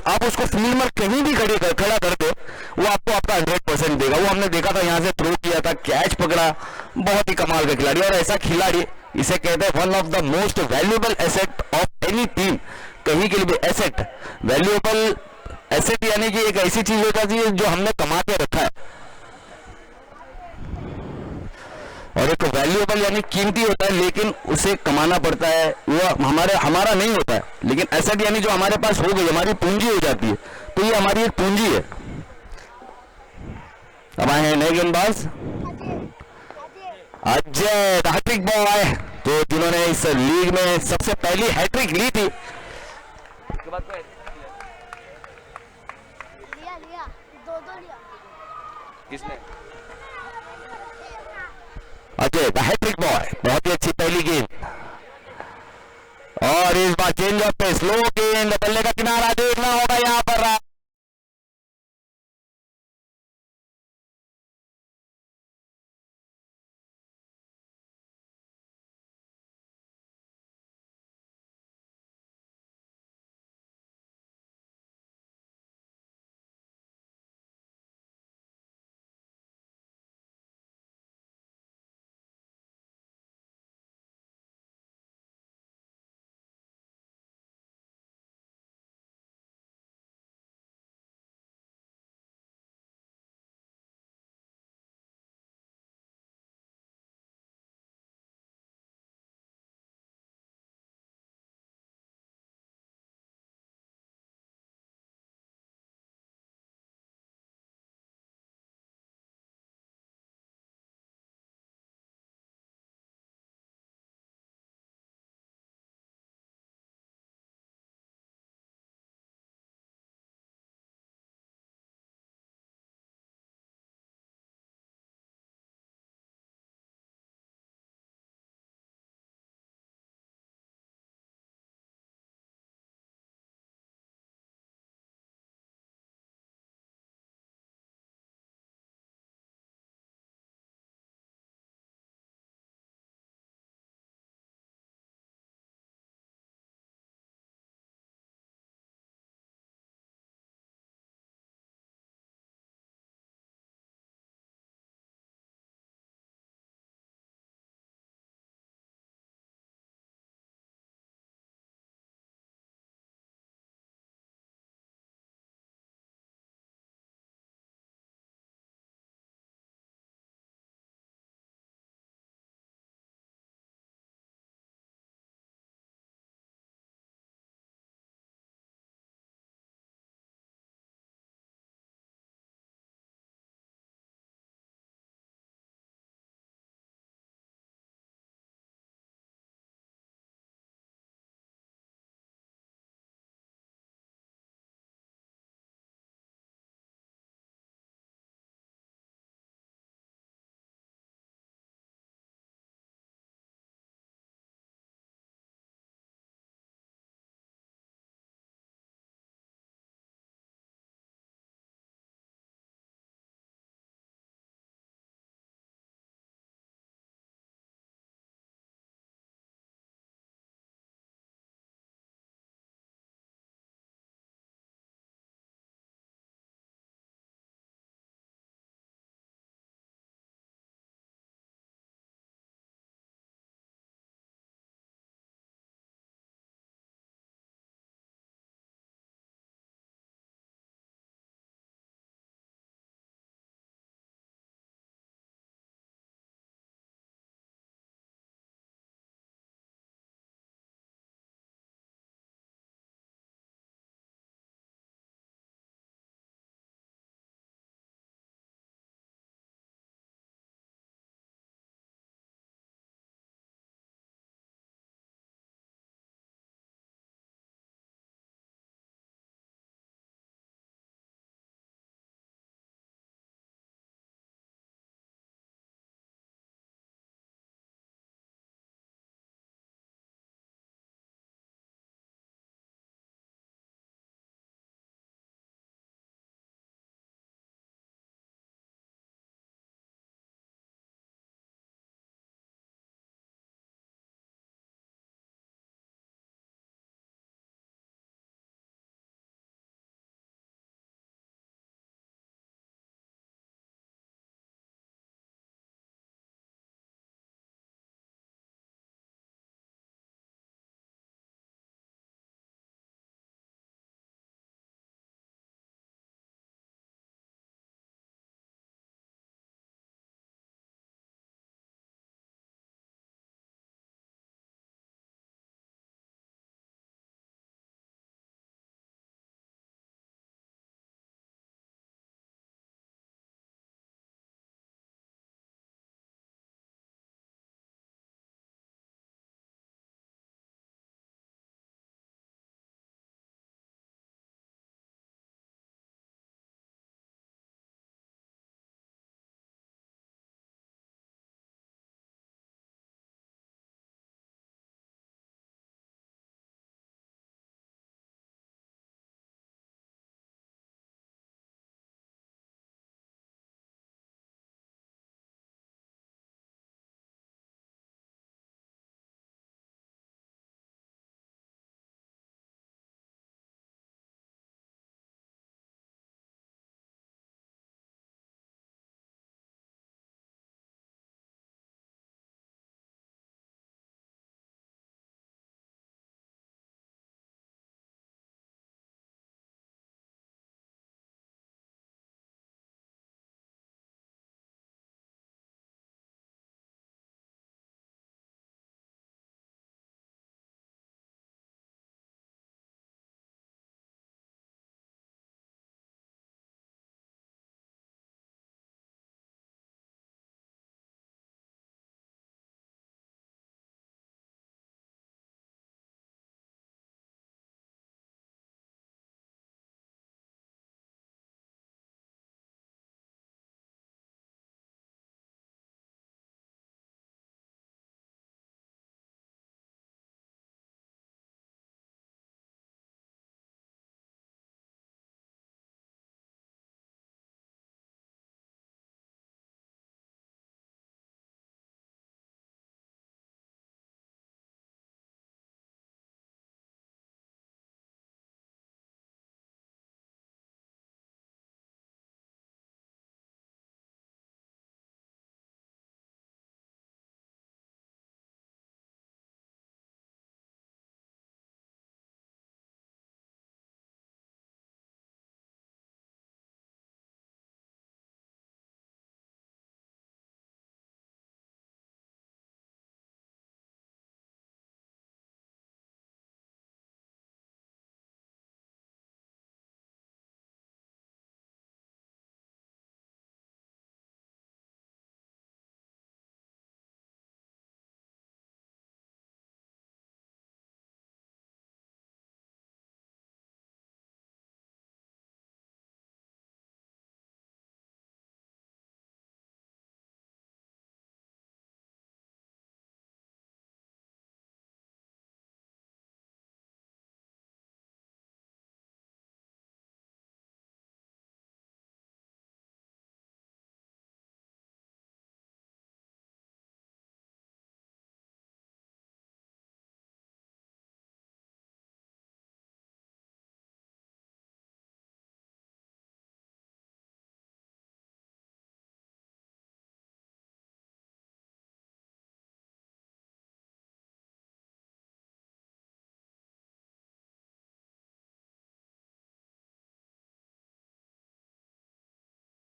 आप उसको फील्ड में कहीं भी खड़ा कर दो, वो आपको आपका 100% देगा। वो हमने देखा था, यहाँ से थ्रो किया था, कैच पकड़ा, बहुत ही कमाल का खिलाड़ी। और ऐसा खिलाड़ी, इसे कहते हैं one of the most valuable asset of any team. कहीं के लिए भी एसेट, वैल्यूएबल एसेट यानी कि एक ऐसी चीज हो जाती है जो हमने कमा के रखा है, और एक वैल्यूएबल यानी कीमती होता है लेकिन उसे कमाना पड़ता है, वो हमारा नहीं होता है। लेकिन एसेट यानी जो हमारे पास हो गई, हमारी पूंजी हो जाती है, तो ये हमारी एक पूंजी है। अब आए हैं नए गेंदबाज अजय, हैट्रिक बॉय, तो जिन्होंने इस लीग में सबसे पहली हैट्रिक ली थी। लिया दो लिया। किसने? अजय द हैट्रिक बॉय, बहुत ही अच्छी पहली गेंद, और इस बार चेंज ऑफ पे स्लो गेंद, बल्ले का किनारा देखना होगा यहाँ पर।